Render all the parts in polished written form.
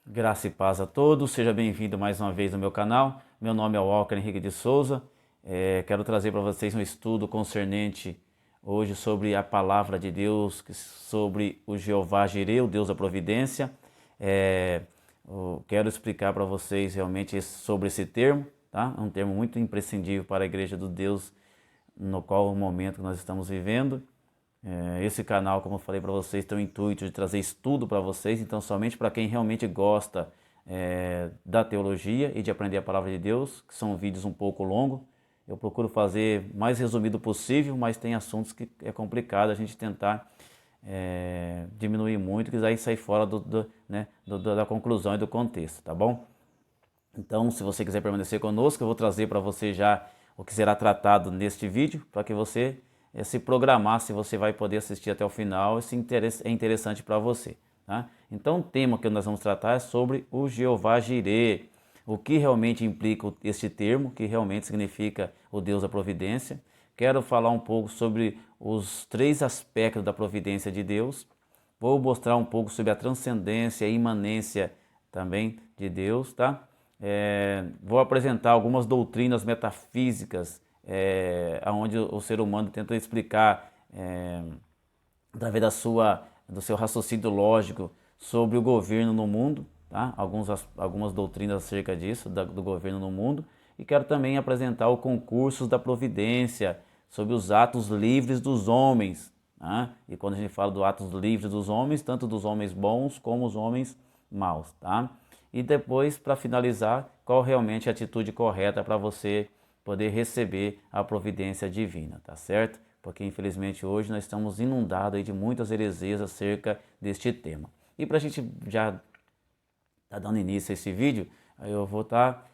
Graça e paz a todos, seja bem-vindo mais uma vez no meu canal. Meu nome é Walker Henrique de Souza. Quero trazer para vocês um estudo concernente hoje sobre a palavra de Deus, sobre o Jeová Jireh, o Deus da providência. Eu quero explicar para vocês realmente sobre esse termo, tá? É um termo muito imprescindível para a Igreja do Deus, no qual o momento que nós estamos vivendo. Esse canal, como eu falei para vocês, tem o intuito de trazer estudo para vocês, então somente para quem realmente gosta da teologia e de aprender a palavra de Deus, que são vídeos um pouco longos. Eu procuro fazer mais resumido possível, mas tem assuntos que é complicado a gente tentar diminuir muito, que aí sai fora da conclusão e do contexto, tá bom? Então, se você quiser permanecer conosco, eu vou trazer para você já o que será tratado neste vídeo, para que você se programar se você vai poder assistir até o final, se é interessante para você. Tá? Então, o tema que nós vamos tratar é sobre o Jeová Jireh, o que realmente implica este termo, que realmente significa o Deus da providência. Quero falar um pouco sobre os três aspectos da providência de Deus. Vou mostrar um pouco sobre a transcendência e imanência também de Deus, tá? Vou apresentar algumas doutrinas metafísicas, onde o ser humano tenta explicar, através do seu raciocínio lógico, sobre o governo no mundo, tá? Algumas doutrinas acerca disso, do governo no mundo. E quero também apresentar o concurso da providência, sobre os atos livres dos homens. Tá? E quando a gente fala dos atos livres dos homens, tanto dos homens bons como os homens maus. Tá? E depois, para finalizar, qual realmente é a atitude correta para você poder receber a providência divina, tá certo? Porque infelizmente hoje nós estamos inundados aí de muitas heresias acerca deste tema. E para a gente já tá dando início a esse vídeo, eu vou estar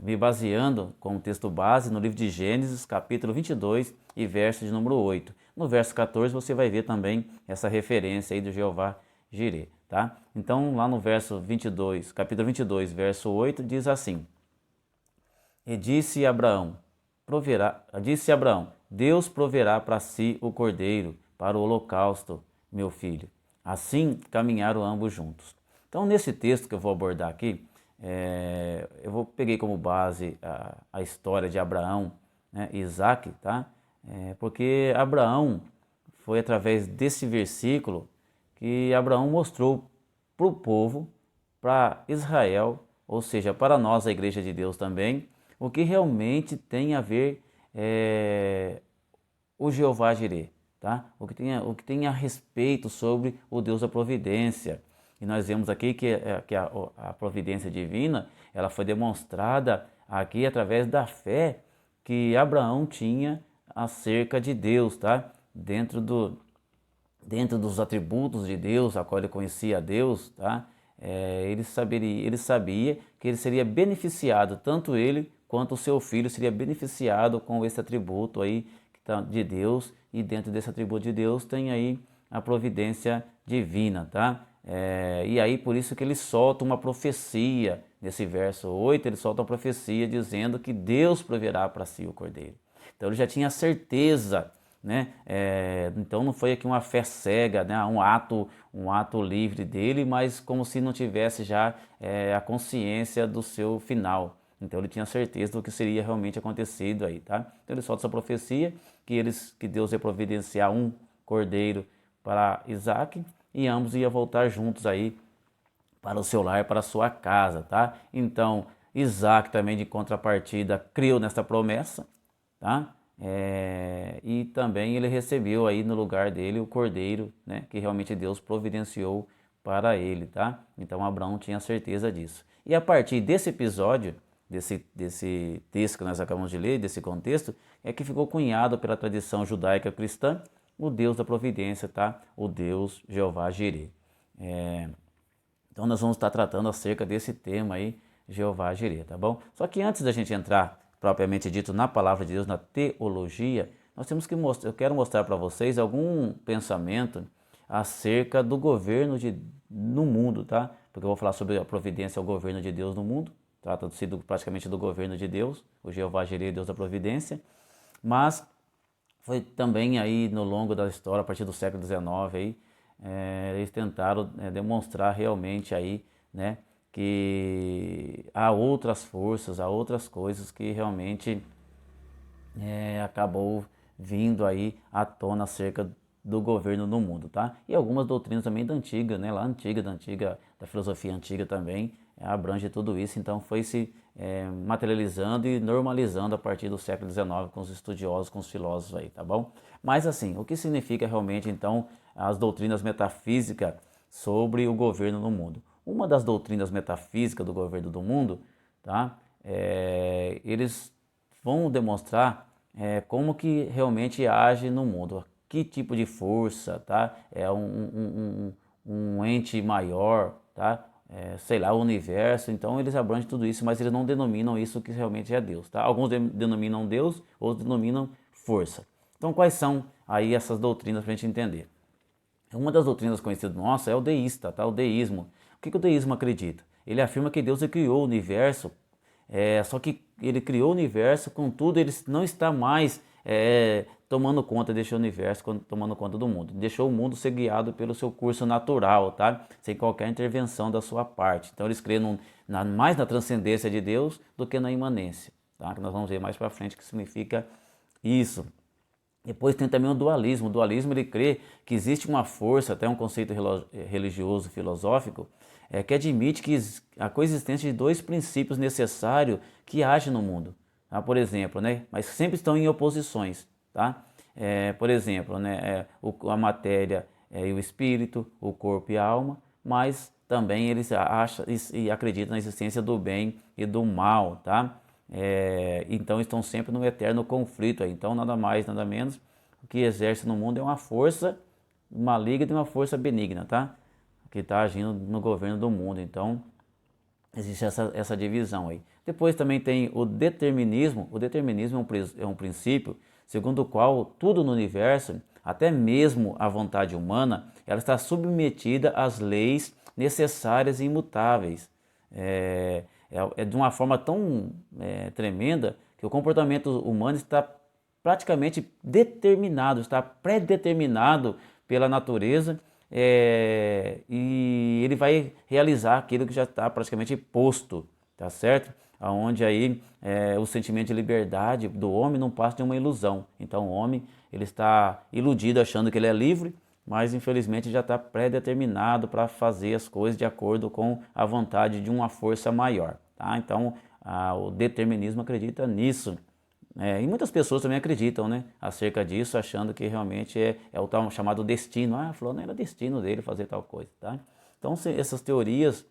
me baseando com o texto base no livro de Gênesis, capítulo 22 e verso de número 8. No verso 14 você vai ver também essa referência aí do Jeová Jireh, tá? Então lá no verso 22, capítulo 22, verso 8, diz assim: E disse Abraão, Deus proverá para si o cordeiro para o holocausto, meu filho. Assim caminharam ambos juntos. Então, nesse texto que eu vou abordar aqui, peguei como base a história de Abraão, né, e Isaac, tá? Porque Abraão foi através desse versículo que Abraão mostrou para o povo, para Israel, ou seja, para nós, a Igreja de Deus também, o que realmente tem a ver o Jeová Jireh, tá? O que tem a respeito sobre o Deus da providência. E nós vemos aqui que a providência divina, ela foi demonstrada aqui através da fé que Abraão tinha acerca de Deus, tá? Dentro dos atributos de Deus, a qual ele conhecia a Deus, tá? Ele sabia que ele seria beneficiado, tanto ele quanto o seu filho seria beneficiado com esse atributo aí de Deus, e dentro desse atributo de Deus tem aí a providência divina, tá? E aí por isso que ele solta uma profecia, nesse verso 8 ele solta uma profecia dizendo que Deus proverá para si o cordeiro. Então ele já tinha certeza, né? Então não foi aqui uma fé cega, né? Um ato livre dele, mas como se não tivesse já a consciência do seu final. Então ele tinha certeza do que seria realmente acontecido aí, tá? Então ele solta essa profecia que Deus ia providenciar um cordeiro para Isaac e ambos iam voltar juntos aí para o seu lar, para a sua casa, tá? Então Isaac também de contrapartida creu nesta promessa, tá? E também ele recebeu aí no lugar dele o cordeiro, né? Que realmente Deus providenciou para ele, tá? Então Abraão tinha certeza disso. E a partir desse episódio, desse texto que nós acabamos de ler, desse contexto, é que ficou cunhado pela tradição judaica cristã o Deus da providência, tá? O Deus Jeová Jireh. Então nós vamos estar tratando acerca desse tema aí, Jeová Jireh, tá bom? Só que antes da gente entrar propriamente dito na palavra de Deus, na teologia, nós temos que mostrar, eu quero mostrar para vocês algum pensamento acerca do governo no mundo, tá? Porque eu vou falar sobre a providência, o governo de Deus no mundo. Trata-se praticamente do governo de Deus, o Jeová Jireh, Deus da providência. Mas foi também aí no longo da história, a partir do século XIX, aí, eles tentaram demonstrar realmente aí né, que há outras forças, há outras coisas que realmente acabou vindo aí à tona acerca do governo no mundo, tá? E algumas doutrinas também da antiga, né, lá antiga, da filosofia antiga também, abrange tudo isso, então foi se materializando e normalizando a partir do século XIX com os estudiosos, com os filósofos aí, tá bom? Mas assim, o que significa realmente então as doutrinas metafísicas sobre o governo no mundo? Uma das doutrinas metafísicas do governo do mundo, tá? Eles vão demonstrar como que realmente age no mundo, que tipo de força, tá? É um ente maior, tá? Sei lá, o universo, então eles abrangem tudo isso, mas eles não denominam isso que realmente é Deus, tá? Alguns denominam Deus, outros denominam força. Então quais são aí essas doutrinas para a gente entender? Uma das doutrinas conhecidas nossa é o deísta, tá? O deísmo. O que o deísmo acredita? Ele afirma que Deus criou o universo, só que ele criou o universo, contudo ele não está mais tomando conta deste universo, tomando conta do mundo. Deixou o mundo ser guiado pelo seu curso natural, tá? Sem qualquer intervenção da sua parte. Então eles creem mais na transcendência de Deus do que na imanência, tá? Que nós vamos ver mais para frente o que significa isso. Depois tem também o dualismo. O dualismo ele crê que existe uma força, até um conceito religioso, filosófico, que admite que a coexistência de dois princípios necessários que agem no mundo. Tá? Por exemplo, né? Mas sempre estão em oposições. Tá? Por exemplo, né? A matéria e o espírito, o corpo e a alma, mas também eles acham e acreditam na existência do bem e do mal. Tá? Então estão sempre no eterno conflito aí. Então nada mais, nada menos, o que exerce no mundo é uma força maligna e uma força benigna, tá? Que está agindo no governo do mundo. Então existe essa divisão aí. Depois também tem o determinismo. O determinismo é um princípio segundo o qual tudo no universo, até mesmo a vontade humana, ela está submetida às leis necessárias e imutáveis. É de uma forma tão tremenda que o comportamento humano está praticamente determinado, está pré-determinado pela natureza, e ele vai realizar aquilo que já está praticamente posto, tá certo? Onde aí o sentimento de liberdade do homem não passa de uma ilusão. Então o homem ele está iludido achando que ele é livre, mas infelizmente já está pré-determinado para fazer as coisas de acordo com a vontade de uma força maior. Tá? Então o determinismo acredita nisso. E muitas pessoas também acreditam, né, acerca disso, achando que realmente é o tal chamado destino. Falou, não era destino dele fazer tal coisa. Tá? Então essas teorias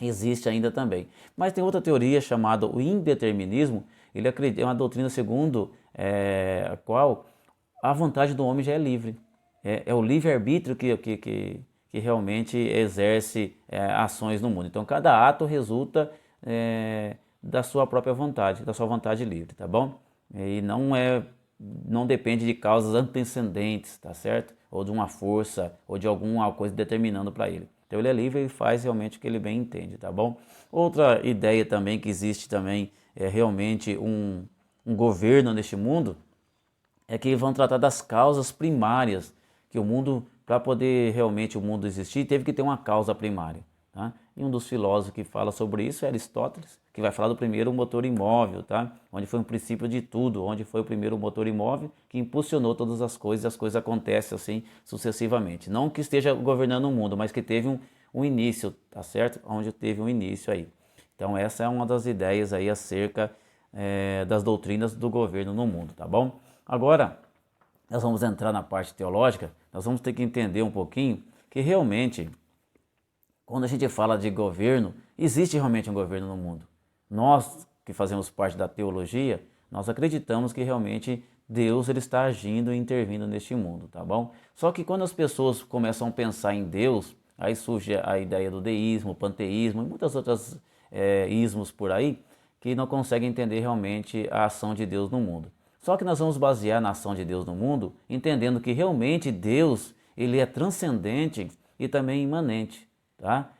existem ainda também. Mas tem outra teoria chamada o indeterminismo. Ele acredita, é uma doutrina segundo a qual a vontade do homem já é livre. É o livre-arbítrio que realmente exerce ações no mundo. Então cada ato resulta da sua própria vontade, da sua vontade livre, tá bom? E não depende de causas antecedentes, tá certo? Ou de uma força, ou de alguma coisa determinando para ele. Então ele é livre e faz realmente o que ele bem entende, tá bom? Outra ideia também que existe também é realmente um governo neste mundo, é que vão tratar das causas primárias, que o mundo, para poder realmente o mundo existir, teve que ter uma causa primária. Tá? E um dos filósofos que fala sobre isso é Aristóteles, que vai falar do primeiro motor imóvel, tá? Onde foi o princípio de tudo, onde foi o primeiro motor imóvel que impulsionou todas as coisas, e as coisas acontecem assim sucessivamente. Não que esteja governando o mundo, mas que teve um início, tá certo? Onde teve um início aí. Então essa é uma das ideias aí acerca das doutrinas do governo no mundo, tá bom? Agora, nós vamos entrar na parte teológica, nós vamos ter que entender um pouquinho que realmente quando a gente fala de governo, existe realmente um governo no mundo. Nós que fazemos parte da teologia, nós acreditamos que realmente Deus ele está agindo e intervindo neste mundo, tá bom? Só que quando as pessoas começam a pensar em Deus, aí surge a ideia do deísmo, panteísmo e muitas outras ismos por aí, que não conseguem entender realmente a ação de Deus no mundo. Só que nós vamos basear na ação de Deus no mundo, entendendo que realmente Deus ele é transcendente e também imanente. Tá?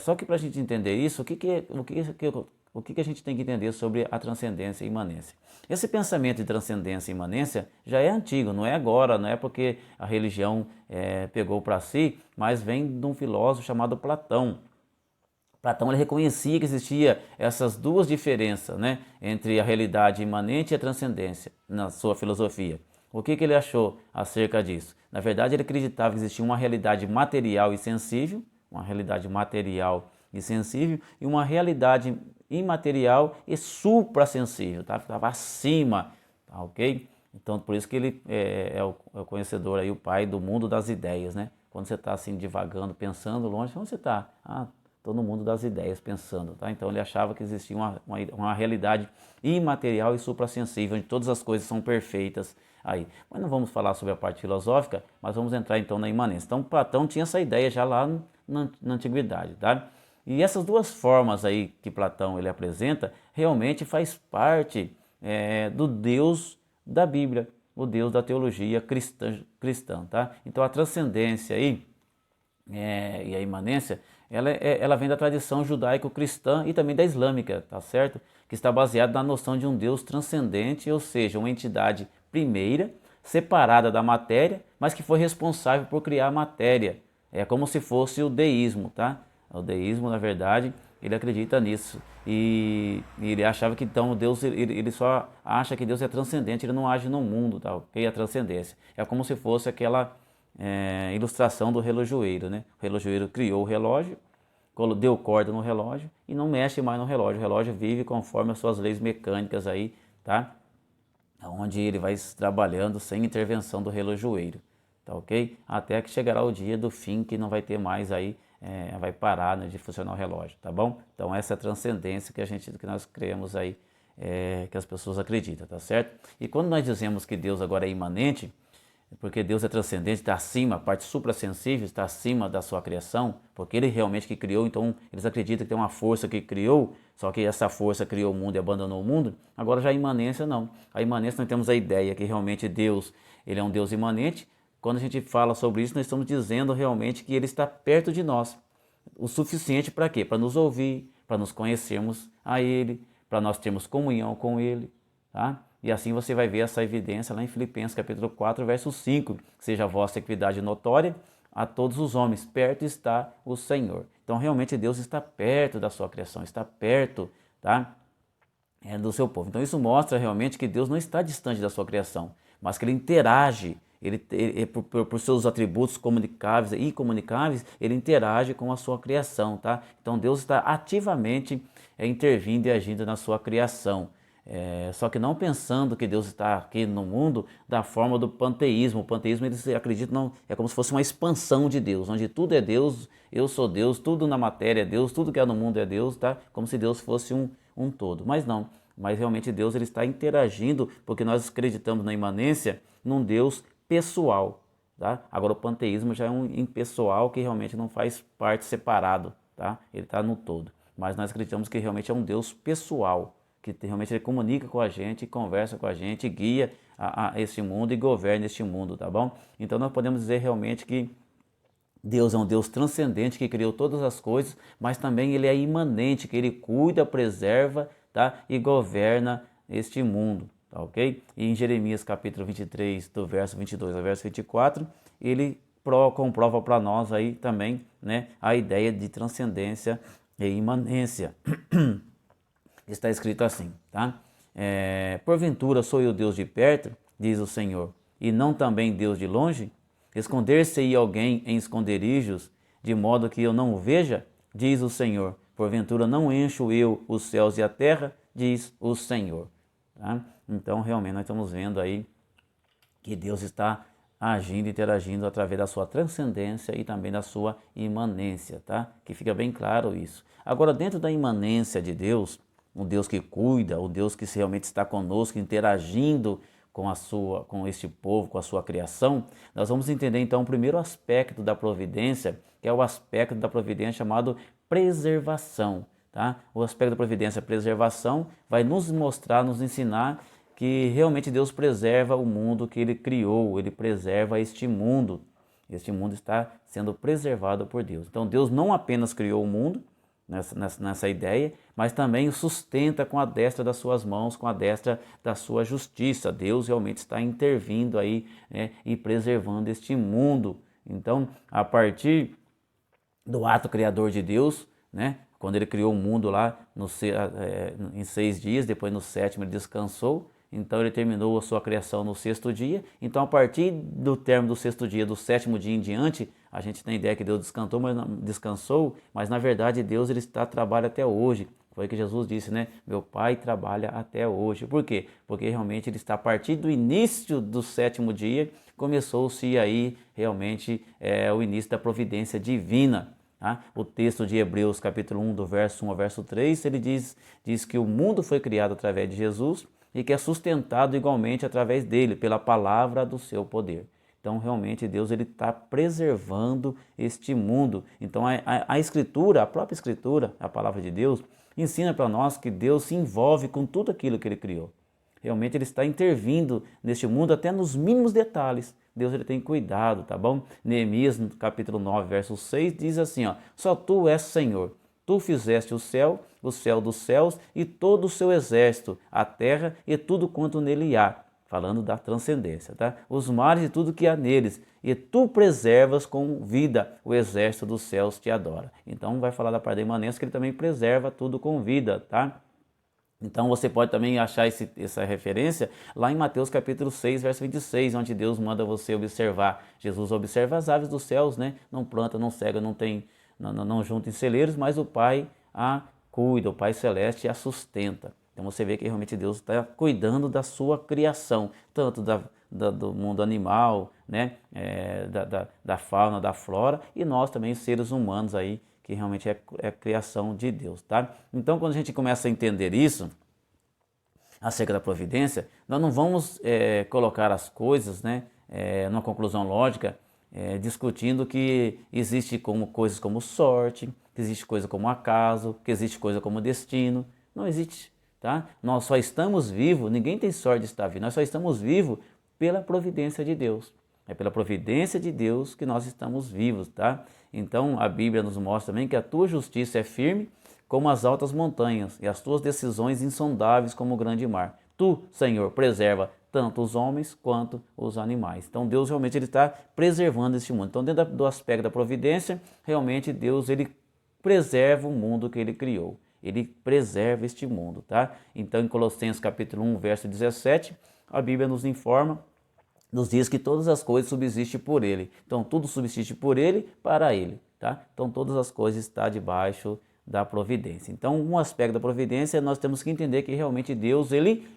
Só que para a gente entender isso, o que a gente tem que entender sobre a transcendência e imanência? Esse pensamento de transcendência e imanência já é antigo, não é agora, não é porque a religião pegou para si, mas vem de um filósofo chamado Platão. Platão ele reconhecia que existia essas duas diferenças, né, entre a realidade imanente e a transcendência na sua filosofia. O que ele achou acerca disso? Na verdade, ele acreditava que existia uma realidade material e sensível, uma realidade material e sensível, e uma realidade imaterial e suprassensível, tá? Ficava acima, tá, ok? Então, por isso que ele é o conhecedor aí, o pai do mundo das ideias, né? Quando você está assim divagando, pensando longe, onde você está? Ah, estou no mundo das ideias, pensando, tá? Então ele achava que existia uma realidade imaterial e suprassensível, onde todas as coisas são perfeitas aí. Mas não vamos falar sobre a parte filosófica, mas vamos entrar então na imanência. Então Platão tinha essa ideia já lá na antiguidade, tá? E essas duas formas aí que Platão ele apresenta, realmente faz parte do Deus da Bíblia, o Deus da teologia cristã, tá? Então a transcendência aí e a imanência, ela vem da tradição judaico-cristã e também da islâmica, tá certo? Que está baseada na noção de um Deus transcendente, ou seja, uma entidade primeira, separada da matéria, mas que foi responsável por criar a matéria. É como se fosse o deísmo, tá? O deísmo, na verdade, ele acredita nisso. E ele achava que então Deus, ele só acha que Deus é transcendente, ele não age no mundo, tá? Ok? A transcendência. É como se fosse aquela ilustração do relojoeiro, né? O relojoeiro criou o relógio, deu corda no relógio e não mexe mais no relógio. O relógio vive conforme as suas leis mecânicas aí, tá? Onde ele vai trabalhando sem intervenção do relojoeiro, tá ok? Até que chegará o dia do fim que não vai ter mais aí, vai parar, né, de funcionar o relógio, tá bom? Então essa é a transcendência que nós cremos aí, que as pessoas acreditam, tá certo? E quando nós dizemos que Deus agora é imanente, porque Deus é transcendente, está acima, a parte suprassensível está acima da sua criação, porque Ele realmente que criou, então eles acreditam que tem uma força que criou, só que essa força criou o mundo e abandonou o mundo. Agora já a imanência não. A imanência nós temos a ideia que realmente Deus, Ele é um Deus imanente. Quando a gente fala sobre isso, nós estamos dizendo realmente que Ele está perto de nós. O suficiente para quê? Para nos ouvir, para nos conhecermos a Ele, para nós termos comunhão com Ele, tá? E assim você vai ver essa evidência lá em Filipenses capítulo 4, verso 5. Seja a vossa equidade notória a todos os homens, perto está o Senhor. Então realmente Deus está perto da sua criação, está perto, tá? Do seu povo. Então isso mostra realmente que Deus não está distante da sua criação, mas que Ele interage, por seus atributos comunicáveis e incomunicáveis, Ele interage com a sua criação, tá? Então Deus está ativamente intervindo e agindo na sua criação. Só que não pensando que Deus está aqui no mundo da forma do panteísmo. O panteísmo, eles acreditam, é como se fosse uma expansão de Deus, onde tudo é Deus, eu sou Deus, tudo na matéria é Deus, tudo que é no mundo é Deus, tá? Como se Deus fosse um todo. Mas não, mas realmente Deus ele está interagindo, porque nós acreditamos na imanência num Deus pessoal, tá? Agora o panteísmo já é um impessoal que realmente não faz parte separado, tá? Ele está no todo. Mas nós acreditamos que realmente é um Deus pessoal, que realmente ele comunica com a gente, conversa com a gente, guia a este mundo e governa este mundo, tá bom? Então nós podemos dizer realmente que Deus é um Deus transcendente que criou todas as coisas, mas também ele é imanente, que ele cuida, preserva, tá? E governa este mundo, tá ok? E em Jeremias capítulo 23, do verso 22 ao verso 24, ele comprova para nós aí também, né, a ideia de transcendência e imanência. Está escrito assim, tá? Porventura sou eu Deus de perto, diz o Senhor, e não também Deus de longe? Esconder-se-ia alguém em esconderijos, de modo que eu não o veja? Diz o Senhor. Porventura não encho eu os céus e a terra? Diz o Senhor. Tá? Então, realmente, nós estamos vendo aí que Deus está agindo, interagindo através da sua transcendência e também da sua imanência, tá? Que fica bem claro isso. Agora, dentro da imanência de Deus, um Deus que cuida, um Deus que realmente está conosco, interagindo com este povo, com a sua criação, nós vamos entender então o primeiro aspecto da providência, que é o aspecto da providência chamado preservação, tá? O aspecto da providência, preservação, vai nos mostrar, nos ensinar que realmente Deus preserva o mundo que Ele criou, Ele preserva este mundo. Este mundo está sendo preservado por Deus. Então Deus não apenas criou o mundo, nessa ideia, mas também o sustenta com a destra das suas mãos, com a destra da sua justiça. Deus realmente está intervindo aí, né, e preservando este mundo. Então, a partir do ato criador de Deus, né? Quando ele criou o mundo lá em 6 dias, depois no 7º ele descansou. Então ele terminou a sua criação no 6º dia. Então a partir do término do 6º dia, do 7º dia em diante, a gente tem ideia que Deus descansou, mas na verdade Deus ele trabalha até hoje. Foi o que Jesus disse, né? Meu Pai trabalha até hoje. Por quê? Porque realmente ele está a partir do início do 7º dia, começou-se aí realmente o início da providência divina. Tá? O texto de Hebreus capítulo 1, do verso 1 ao verso 3, ele diz que o mundo foi criado através de Jesus e que é sustentado igualmente através dele, pela palavra do seu poder. Então, realmente, Deus está preservando este mundo. Então, a Escritura, a própria Escritura, a palavra de Deus, ensina para nós que Deus se envolve com tudo aquilo que Ele criou. Realmente Ele está intervindo neste mundo até nos mínimos detalhes. Deus ele tem cuidado, tá bom? Neemias, no capítulo 9, verso 6, diz assim, ó, só tu és Senhor, tu fizeste o céu dos céus e todo o seu exército, a terra e tudo quanto nele há. Falando da transcendência, tá? Os mares e tudo que há neles, e tu preservas com vida, o exército dos céus te adora. Então vai falar da parte da imanência que ele também preserva tudo com vida, tá? Então você pode também achar essa referência lá em Mateus capítulo 6, verso 26, onde Deus manda você observar. Jesus observa as aves dos céus, né? Não planta, não cega, não junta em celeiros, mas o Pai a cuida, o Pai Celeste a sustenta. Então você vê que realmente Deus está cuidando da sua criação, tanto do mundo animal, né? Da fauna, da flora, e nós também, seres humanos aí, que realmente é criação de Deus, tá? Então, quando a gente começa a entender isso, acerca da providência, nós não vamos colocar as coisas, né, numa conclusão lógica, discutindo que existe coisas como sorte, que existe coisa como acaso, que existe coisa como destino. Não existe, tá? Nós só estamos vivos, ninguém tem sorte de estar vivo, nós só estamos vivos pela providência de Deus. É pela providência de Deus que nós estamos vivos, tá? Então a Bíblia nos mostra também que a tua justiça é firme como as altas montanhas e as tuas decisões insondáveis como o grande mar. Tu, Senhor, preserva tanto os homens quanto os animais. Então Deus realmente está preservando este mundo. Então dentro do aspecto da providência, realmente Deus ele preserva o mundo que ele criou. Ele preserva este mundo, tá? Então em Colossenses capítulo 1, verso 17, a Bíblia nos informa, nos diz que todas as coisas subsistem por ele. Então tudo subsiste por ele, para ele, tá? Então todas as coisas estão debaixo da providência. Então um aspecto da providência nós temos que entender que realmente Deus ele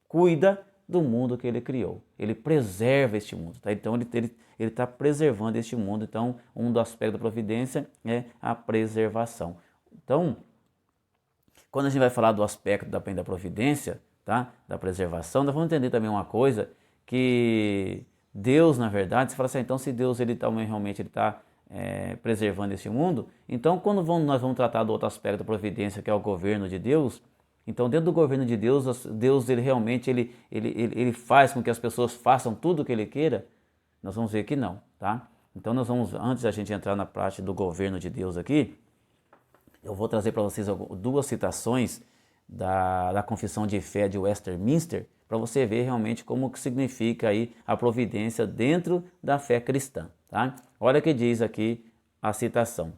cuida do mundo que ele criou. Ele preserva este mundo, tá? Então ele está preservando este mundo. Então um dos aspectos da providência é a preservação. Então quando a gente vai falar do aspecto da providência, tá? Da preservação, nós vamos entender também uma coisa, que Deus, na verdade, você fala assim, então se Deus ele realmente está preservando esse mundo, então quando nós vamos tratar do outro aspecto da providência, que é o governo de Deus, então dentro do governo de Deus, Deus ele realmente ele faz com que as pessoas façam tudo o que ele queira, nós vamos ver que não, tá? Então nós vamos, antes da gente entrar na parte do governo de Deus aqui, eu vou trazer para vocês duas citações da Confissão de Fé de Westminster, para você ver realmente como que significa aí a providência dentro da fé cristã, tá? Olha que diz aqui a citação.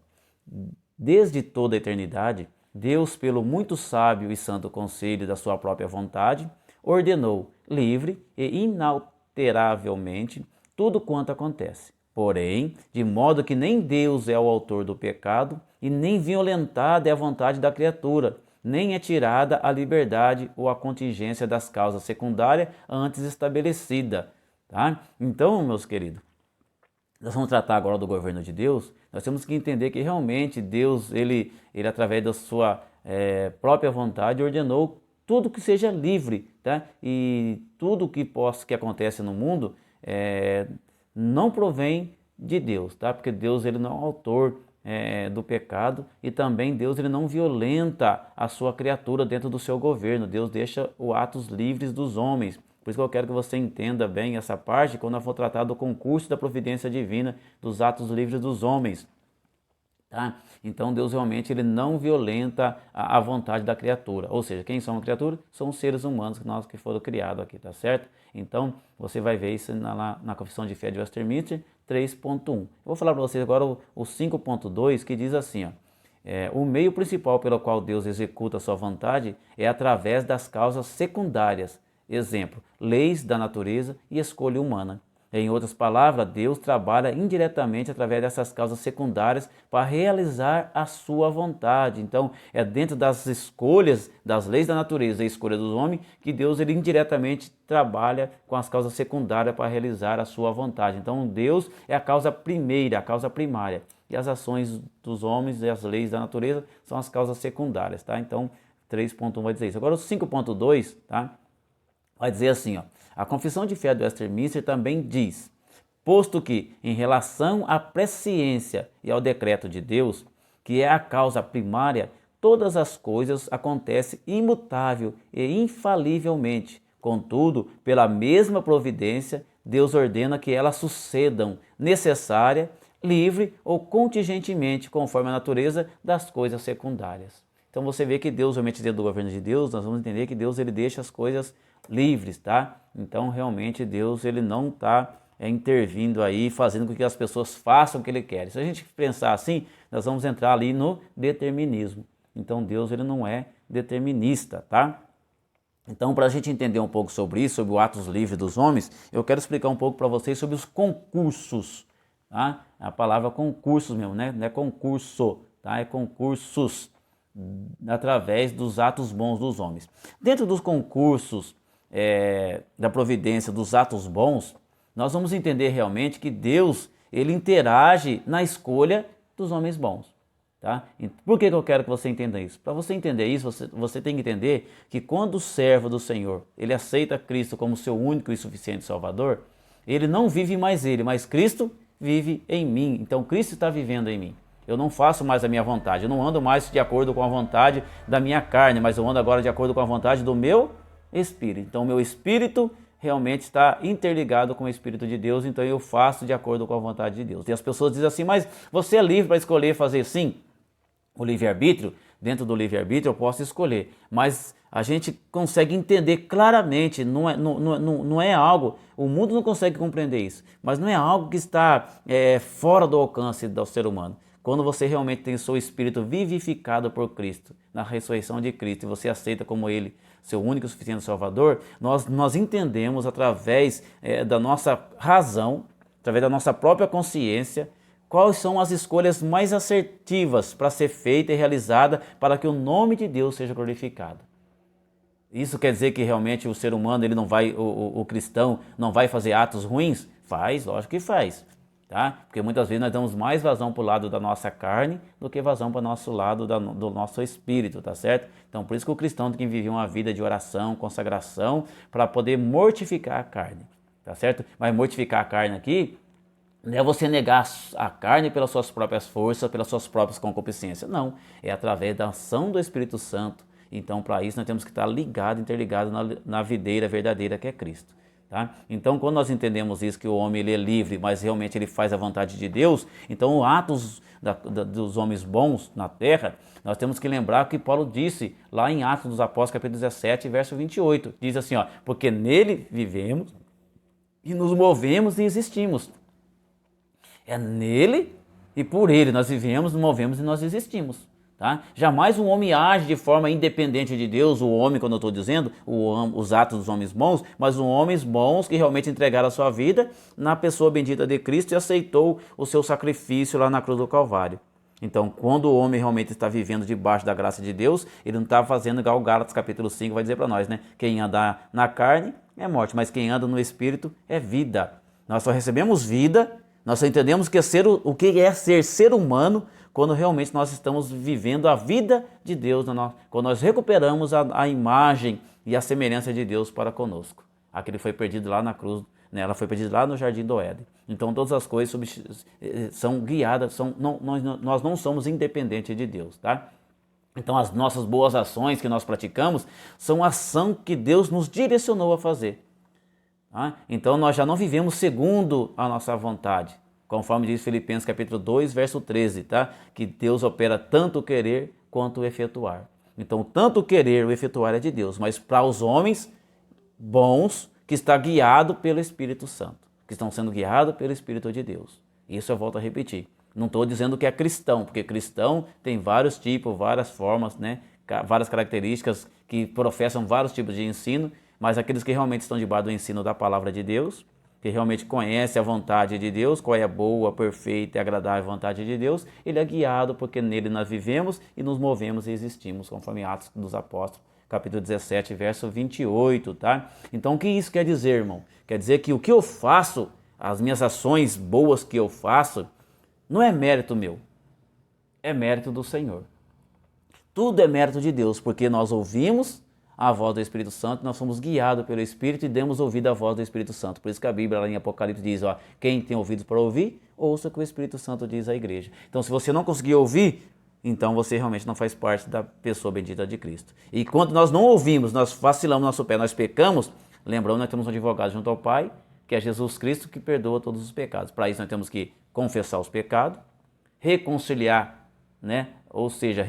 Desde toda a eternidade, Deus, pelo muito sábio e santo conselho da sua própria vontade, ordenou livre e inalteravelmente tudo quanto acontece. Porém, de modo que nem Deus é o autor do pecado e nem violentada é a vontade da criatura, nem é tirada a liberdade ou a contingência das causas secundárias antes estabelecida. Tá? Então, meus queridos, nós vamos tratar agora do governo de Deus. Nós temos que entender que realmente Deus, ele através da sua própria vontade, ordenou tudo que seja livre, tá? E tudo que acontece no mundo não provém de Deus, tá? Porque Deus ele não é o autor do pecado, e também Deus ele não violenta a sua criatura dentro do seu governo. Deus deixa os atos livres dos homens. Por isso que eu quero que você entenda bem essa parte quando eu for tratar do concurso da providência divina, dos atos livres dos homens. Tá? Então Deus realmente ele não violenta a vontade da criatura. Ou seja, quem são a criatura? São os seres humanos que foram criados aqui, tá certo? Então você vai ver isso na Confissão de Fé de Westminster 3.1. Eu vou falar para vocês agora o 5.2, que diz assim, ó, O meio principal pelo qual Deus executa a sua vontade é através das causas secundárias. Exemplo, leis da natureza e escolha humana. Em outras palavras, Deus trabalha indiretamente através dessas causas secundárias para realizar a sua vontade. Então, é dentro das escolhas, das leis da natureza e escolha dos homens, que Deus ele indiretamente trabalha com as causas secundárias para realizar a sua vontade. Então, Deus é a causa primeira, a causa primária. E as ações dos homens e as leis da natureza são as causas secundárias, tá? Então, 3.1 vai dizer isso. Agora, o 5.2, tá? Vai dizer assim, ó, a Confissão de Fé do Westminster também diz, posto que, em relação à presciência e ao decreto de Deus, que é a causa primária, todas as coisas acontecem imutável e infalivelmente. Contudo, pela mesma providência, Deus ordena que elas sucedam, necessária, livre ou contingentemente, conforme a natureza das coisas secundárias. Então você vê que Deus, realmente dentro do governo de Deus, nós vamos entender que Deus ele deixa as coisas livres, tá? Então realmente Deus ele não está intervindo aí, fazendo com que as pessoas façam o que ele quer. Se a gente pensar assim, nós vamos entrar ali no determinismo. Então Deus ele não é determinista, tá? Então, para a gente entender um pouco sobre isso, sobre o atos livres dos homens, eu quero explicar um pouco para vocês sobre os concursos, tá? A palavra concursos mesmo, né? Não é concurso, tá? É concursos, através dos atos bons dos homens. Dentro dos concursos da providência, dos atos bons, nós vamos entender realmente que Deus ele interage na escolha dos homens bons. Tá? Por que eu quero que você entenda isso? Para você entender isso, você tem que entender que quando o servo do Senhor ele aceita Cristo como seu único e suficiente Salvador, ele não vive mais ele, mas Cristo vive em mim. Então Cristo está vivendo em mim. Eu não faço mais a minha vontade, eu não ando mais de acordo com a vontade da minha carne, mas eu ando agora de acordo com a vontade do meu Espírito. Então o meu Espírito realmente está interligado com o Espírito de Deus, então eu faço de acordo com a vontade de Deus. E as pessoas dizem assim, mas você é livre para escolher fazer sim? O livre-arbítrio, dentro do livre-arbítrio eu posso escolher, mas a gente consegue entender claramente, não é algo, o mundo não consegue compreender isso, mas não é algo que está fora do alcance do ser humano. Quando você realmente tem o seu espírito vivificado por Cristo, na ressurreição de Cristo, e você aceita como Ele, seu único e suficiente Salvador, nós entendemos através da nossa razão, através da nossa própria consciência, quais são as escolhas mais assertivas para ser feita e realizada para que o nome de Deus seja glorificado. Isso quer dizer que realmente o ser humano, ele não vai, o cristão não vai fazer atos ruins? Faz, lógico que faz. Tá? Porque muitas vezes nós damos mais vazão para o lado da nossa carne do que vazão para o nosso lado do nosso espírito, tá certo? Então por isso que o cristão tem que viver uma vida de oração, consagração, para poder mortificar a carne, tá certo? Mas mortificar a carne aqui não é você negar a carne pelas suas próprias forças, pelas suas próprias concupiscências. Não, é através da ação do Espírito Santo. Então, para isso, nós temos que estar ligado, interligado na videira verdadeira que é Cristo. Tá? Então, quando nós entendemos isso, que o homem ele é livre, mas realmente ele faz a vontade de Deus, então os atos dos homens bons na terra, nós temos que lembrar o que Paulo disse lá em Atos dos Apóstolos, capítulo 17, verso 28. Diz assim, ó, porque nele vivemos e nos movemos e existimos. É nele e por ele nós vivemos, nos movemos e nós existimos. Tá? Jamais um homem age de forma independente de Deus, o homem, quando eu estou dizendo, os atos dos homens bons, mas os homens bons que realmente entregaram a sua vida na pessoa bendita de Cristo e aceitou o seu sacrifício lá na cruz do Calvário. Então, quando o homem realmente está vivendo debaixo da graça de Deus, ele não está fazendo igual o Gálatas capítulo 5 vai dizer para nós, né? Quem anda na carne é morte, mas quem anda no Espírito é vida. Nós só recebemos vida. Nós só entendemos que o que é ser humano quando realmente nós estamos vivendo a vida de Deus, quando nós recuperamos a imagem e a semelhança de Deus para conosco. Aquele foi perdido lá na cruz, né? Ela foi perdida lá no Jardim do Éden. Então todas as coisas são guiadas, nós não somos independentes de Deus, tá? Então as nossas boas ações que nós praticamos são a ação que Deus nos direcionou a fazer. Então nós já não vivemos segundo a nossa vontade, conforme diz Filipenses capítulo 2, verso 13, tá? Que Deus opera tanto o querer quanto o efetuar. Então tanto o querer, o efetuar é de Deus, mas para os homens bons que está guiado pelo Espírito Santo, que estão sendo guiados pelo Espírito de Deus. Isso eu volto a repetir. Não estou dizendo que é cristão, porque cristão tem vários tipos, várias formas, né? Várias características que professam vários tipos de ensino, mas aqueles que realmente estão debaixo do ensino da palavra de Deus, que realmente conhece a vontade de Deus, qual é a boa, perfeita e agradável vontade de Deus, ele é guiado porque nele nós vivemos e nos movemos e existimos, conforme Atos dos Apóstolos, capítulo 17, verso 28, tá? Então o que isso quer dizer, irmão? Quer dizer que o que eu faço, as minhas ações boas que eu faço, não é mérito meu, é mérito do Senhor. Tudo é mérito de Deus, porque nós ouvimos a voz do Espírito Santo, nós somos guiados pelo Espírito e demos ouvido à voz do Espírito Santo. Por isso que a Bíblia lá em Apocalipse diz, ó, quem tem ouvidos para ouvir, ouça o que o Espírito Santo diz à igreja. Então se você não conseguir ouvir, então você realmente não faz parte da pessoa bendita de Cristo. E quando nós não ouvimos, nós vacilamos no nosso pé, nós pecamos, lembrando, nós temos um advogado junto ao Pai, que é Jesus Cristo, que perdoa todos os pecados. Para isso nós temos que confessar os pecados, reconciliar, né? Ou seja,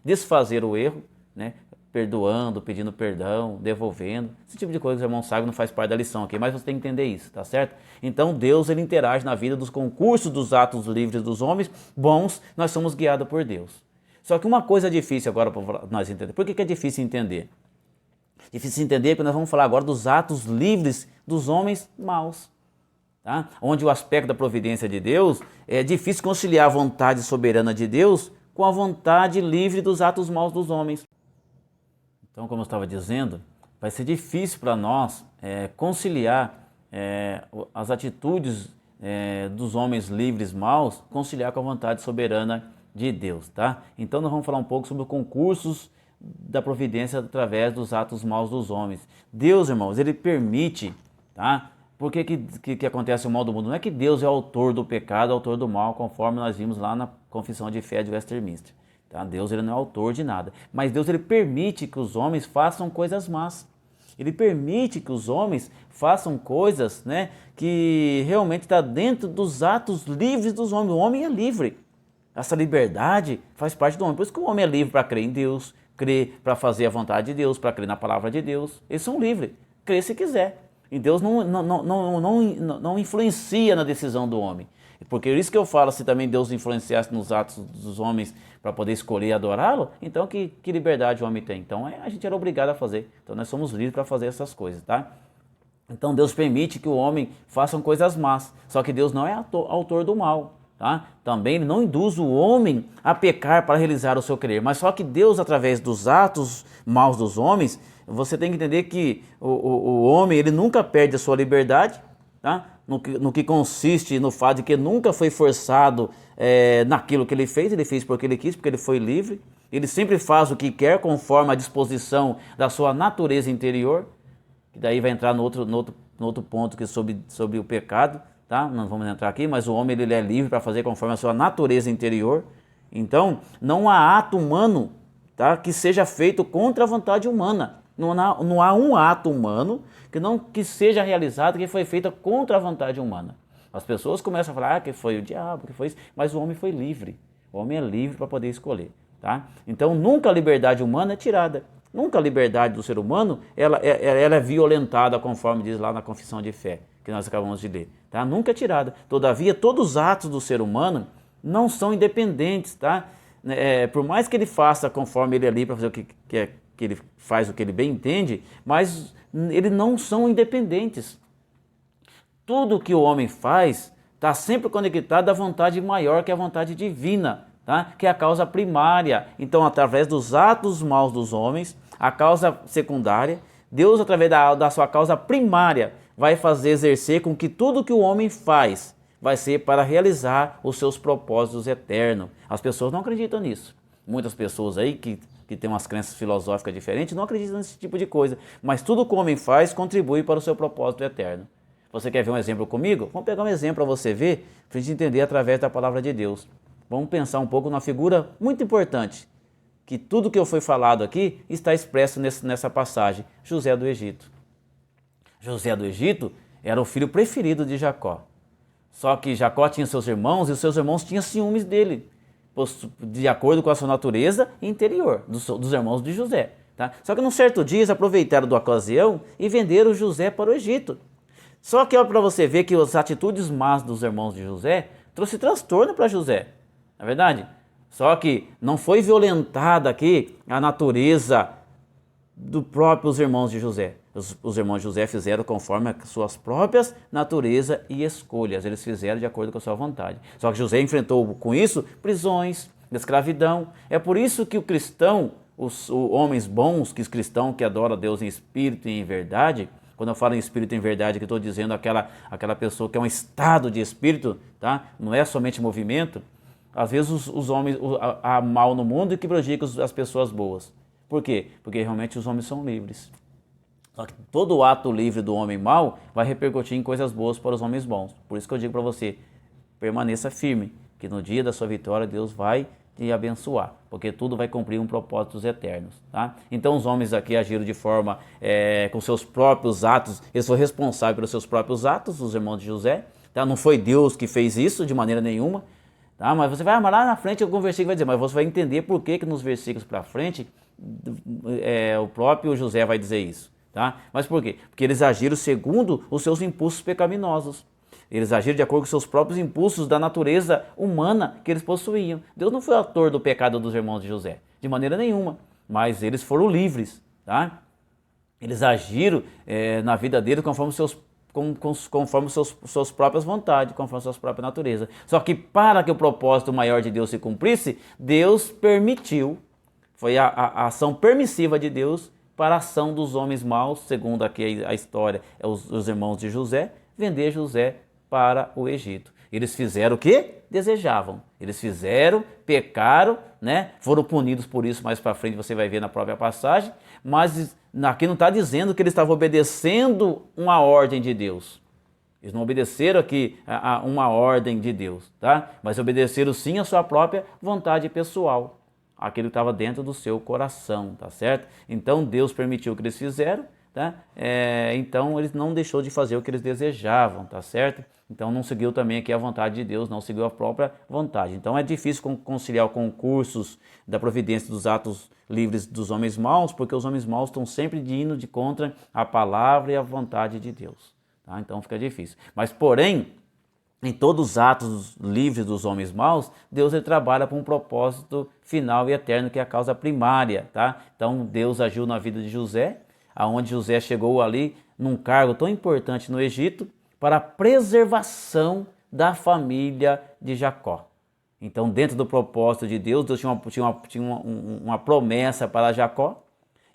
desfazer o erro, né? Perdoando, pedindo perdão, devolvendo. Esse tipo de coisa, o irmão sabe, não faz parte da lição aqui, mas você tem que entender isso, tá certo? Então Deus, ele interage na vida dos concursos dos atos livres dos homens bons, nós somos guiados por Deus. Só que uma coisa difícil agora para nós entender. Por que é difícil entender? Difícil entender porque nós vamos falar agora dos atos livres dos homens maus. Tá? Onde o aspecto da providência de Deus é difícil conciliar a vontade soberana de Deus com a vontade livre dos atos maus dos homens. Então, como eu estava dizendo, vai ser difícil para nós conciliar as atitudes dos homens livres maus, conciliar com a vontade soberana de Deus. Tá? Então, nós vamos falar um pouco sobre os concursos da providência através dos atos maus dos homens. Deus, irmãos, ele permite, tá? Por que acontece o mal do mundo? Não é que Deus é o autor do pecado, autor do mal, conforme nós vimos lá na Confissão de Fé de Westminster. Tá? Deus, ele não é autor de nada. Mas Deus, ele permite que os homens façam coisas más. Ele permite que os homens façam coisas, né, que realmente está dentro dos atos livres dos homens. O homem é livre. Essa liberdade faz parte do homem. Por isso que o homem é livre para crer em Deus, crer para fazer a vontade de Deus, para crer na palavra de Deus. Eles são livres. Crer se quiser. E Deus não influencia na decisão do homem. Porque é isso que eu falo, se também Deus influenciasse nos atos dos homens para poder escolher e adorá-lo, então que liberdade o homem tem? Então a gente era obrigado a fazer. Então nós somos livres para fazer essas coisas, tá? Então Deus permite que o homem faça coisas más, só que Deus não é autor do mal. Tá? Também ele não induz o homem a pecar para realizar o seu querer, mas só que Deus, através dos atos maus dos homens, você tem que entender que o homem, ele nunca perde a sua liberdade, tá? No que consiste no fato de que nunca foi forçado naquilo que ele fez porque ele quis, porque ele foi livre. Ele sempre faz o que quer conforme a disposição da sua natureza interior, que daí vai entrar no outro ponto que é sobre o pecado. Tá? Não vamos entrar aqui, mas o homem, ele é livre para fazer conforme a sua natureza interior. Então, não há ato humano, tá, que seja feito contra a vontade humana. Não há um ato humano que seja realizado que foi feito contra a vontade humana. As pessoas começam a falar que foi o diabo, que foi isso, mas o homem foi livre. O homem é livre para poder escolher. Tá? Então, nunca a liberdade humana é tirada. Nunca a liberdade do ser humano ela é violentada, conforme diz lá na Confissão de Fé, que nós acabamos de ler. Tá? Nunca é tirada. Todavia, todos os atos do ser humano não são independentes. Tá? Por mais que ele faça conforme ele é livre para fazer o que ele faz, o que ele bem entende, mas eles não são independentes. Tudo que o homem faz está sempre conectado à vontade maior, que é a vontade divina, tá? Que é a causa primária. Então, através dos atos maus dos homens, a causa secundária, Deus, através da sua causa primária, vai fazer exercer com que tudo que o homem faz vai ser para realizar os seus propósitos eternos. As pessoas não acreditam nisso. Muitas pessoas aí que têm umas crenças filosóficas diferentes não acreditam nesse tipo de coisa. Mas tudo que o homem faz contribui para o seu propósito eterno. Você quer ver um exemplo comigo? Vamos pegar um exemplo para você ver, para a gente entender através da palavra de Deus. Vamos pensar um pouco numa figura muito importante, que tudo que eu fui falado aqui está expresso nessa passagem. José do Egito. José do Egito era o filho preferido de Jacó. Só que Jacó tinha seus irmãos e os seus irmãos tinham ciúmes dele, de acordo com a sua natureza interior, dos irmãos de José. Tá? Só que num certo dia eles aproveitaram da ocasião e venderam José para o Egito. Só que para você ver que as atitudes más dos irmãos de José trouxe transtorno para José, não é verdade? Só que não foi violentada aqui a natureza dos próprios irmãos de José. Os irmãos de José fizeram conforme as suas próprias natureza e escolhas. Eles fizeram de acordo com a sua vontade. Só que José enfrentou com isso prisões, escravidão. É por isso que o cristão, os homens bons, que os cristãos que adoram a Deus em espírito e em verdade, quando eu falo em espírito e em verdade, que estou dizendo aquela pessoa que é um estado de espírito, tá? Não é somente movimento. Às vezes os homens, há mal no mundo e que prejudica as pessoas boas. Por quê? Porque realmente os homens são livres. Só que todo ato livre do homem mau vai repercutir em coisas boas para os homens bons. Por isso que eu digo para você, permaneça firme, que no dia da sua vitória Deus vai te abençoar, porque tudo vai cumprir um propósitos eternos, tá? Então os homens aqui agiram de forma, com seus próprios atos, eles foram responsáveis pelos seus próprios atos, os irmãos de José, tá? Não foi Deus que fez isso de maneira nenhuma, tá? Mas você vai lá na frente, algum versículo vai dizer, mas você vai entender por que nos versículos para frente, o próprio José vai dizer isso. Tá? Mas por quê? Porque eles agiram segundo os seus impulsos pecaminosos. Eles agiram de acordo com os seus próprios impulsos da natureza humana que eles possuíam. Deus não foi autor do pecado dos irmãos de José, de maneira nenhuma. Mas eles foram livres. Tá? Eles agiram na vida deles conforme suas próprias vontades, conforme suas próprias naturezas. Só que para que o propósito maior de Deus se cumprisse, Deus permitiu, foi a ação permissiva de Deus, para a ação dos homens maus, segundo aqui a história, os irmãos de José, vender José para o Egito. Eles fizeram o que desejavam. Eles fizeram, pecaram, né? Foram punidos por isso, mais para frente você vai ver na própria passagem, mas aqui não está dizendo que eles estavam obedecendo uma ordem de Deus. Eles não obedeceram aqui a uma ordem de Deus, tá? Mas obedeceram sim a sua própria vontade pessoal. Aquilo que estava dentro do seu coração, tá certo? Então Deus permitiu o que eles fizeram, tá? Então eles não deixou de fazer o que eles desejavam, tá certo? Então não seguiu também aqui a vontade de Deus, não seguiu a própria vontade. Então é difícil conciliar com concursos da providência dos atos livres dos homens maus, porque os homens maus estão sempre indo de contra a palavra e a vontade de Deus, tá? Então fica difícil. Mas porém, em todos os atos livres dos homens maus, Deus ele trabalha para um propósito final e eterno, que é a causa primária, tá? Então Deus agiu na vida de José, aonde José chegou ali num cargo tão importante no Egito, para a preservação da família de Jacó. Então, dentro do propósito de Deus, Deus tinha uma promessa para Jacó,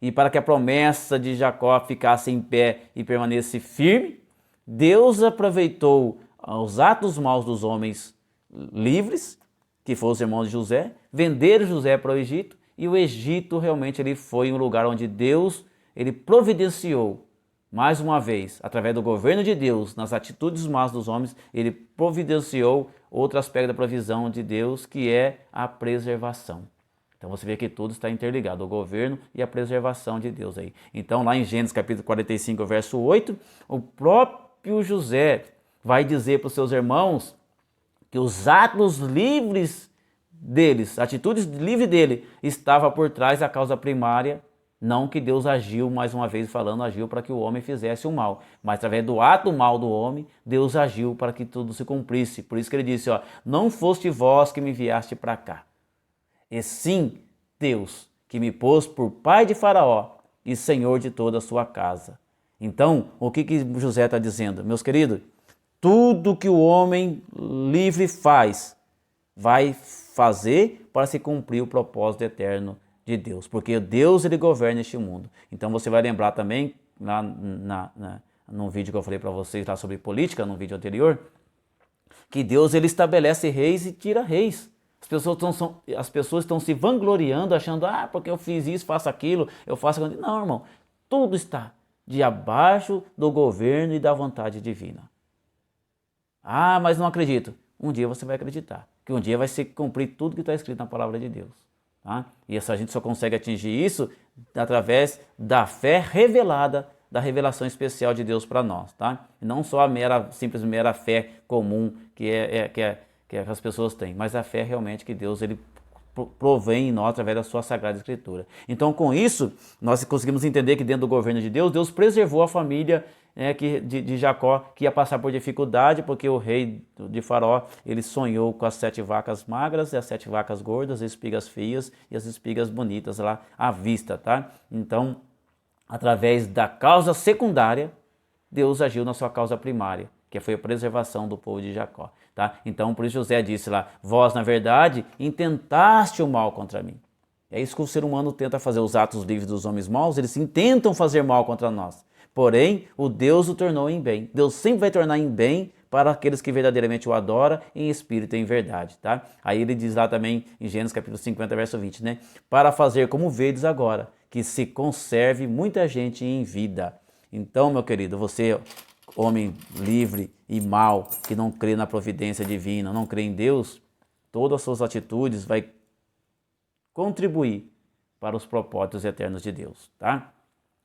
e para que a promessa de Jacó ficasse em pé e permanecesse firme, Deus aproveitou os atos maus dos homens livres, que foram os irmãos de José, venderam José para o Egito, e o Egito realmente ele foi um lugar onde Deus ele providenciou, mais uma vez, através do governo de Deus, nas atitudes más dos homens, ele providenciou outro aspecto da provisão de Deus, que é a preservação. Então você vê que tudo está interligado, o governo e a preservação de Deus aí. Então lá em Gênesis capítulo 45, verso 8, o próprio José vai dizer para os seus irmãos que os atos livres deles, atitudes livres dele, estava por trás da causa primária, não que Deus agiu, mais uma vez falando, agiu para que o homem fizesse o mal, mas através do ato mal do homem, Deus agiu para que tudo se cumprisse. Por isso que ele disse, não foste vós que me enviaste para cá, e sim Deus, que me pôs por pai de Faraó e senhor de toda a sua casa. Então, o que José está dizendo? Meus queridos, tudo que o homem livre faz, vai fazer para se cumprir o propósito eterno de Deus. Porque Deus ele governa este mundo. Então você vai lembrar também, lá num vídeo que eu falei para vocês lá sobre política, num vídeo anterior, que Deus ele estabelece reis e tira reis. As pessoas estão se vangloriando, achando, porque eu fiz isso, faço aquilo, eu faço aquilo. Não, irmão, tudo está de abaixo do governo e da vontade divina. Mas não acredito. Um dia você vai acreditar, que um dia vai se cumprir tudo que está escrito na palavra de Deus. Tá? E a gente só consegue atingir isso através da fé revelada, da revelação especial de Deus para nós. Tá? E não só a simples mera fé comum que as pessoas têm, mas a fé realmente que Deus ele provém em nós através da sua Sagrada Escritura. Então com isso, nós conseguimos entender que dentro do governo de Deus, Deus preservou a família de Jacó, que ia passar por dificuldade, porque o rei de Faraó, ele sonhou com as 7 vacas magras e as 7 vacas gordas, as espigas feias e as espigas bonitas lá à vista, tá? Então, através da causa secundária, Deus agiu na sua causa primária, que foi a preservação do povo de Jacó, tá? Então, por isso José disse lá, vós, na verdade, intentaste o mal contra mim. É isso que o ser humano tenta fazer, os atos livres dos homens maus, eles intentam fazer mal contra nós. Porém, o Deus o tornou em bem. Deus sempre vai tornar em bem para aqueles que verdadeiramente o adoram em espírito e em verdade, tá? Aí ele diz lá também em Gênesis capítulo 50, verso 20, né? Para fazer como vedes agora, que se conserve muita gente em vida. Então, meu querido, você, homem livre e mau, que não crê na providência divina, não crê em Deus, todas as suas atitudes vai contribuir para os propósitos eternos de Deus, tá?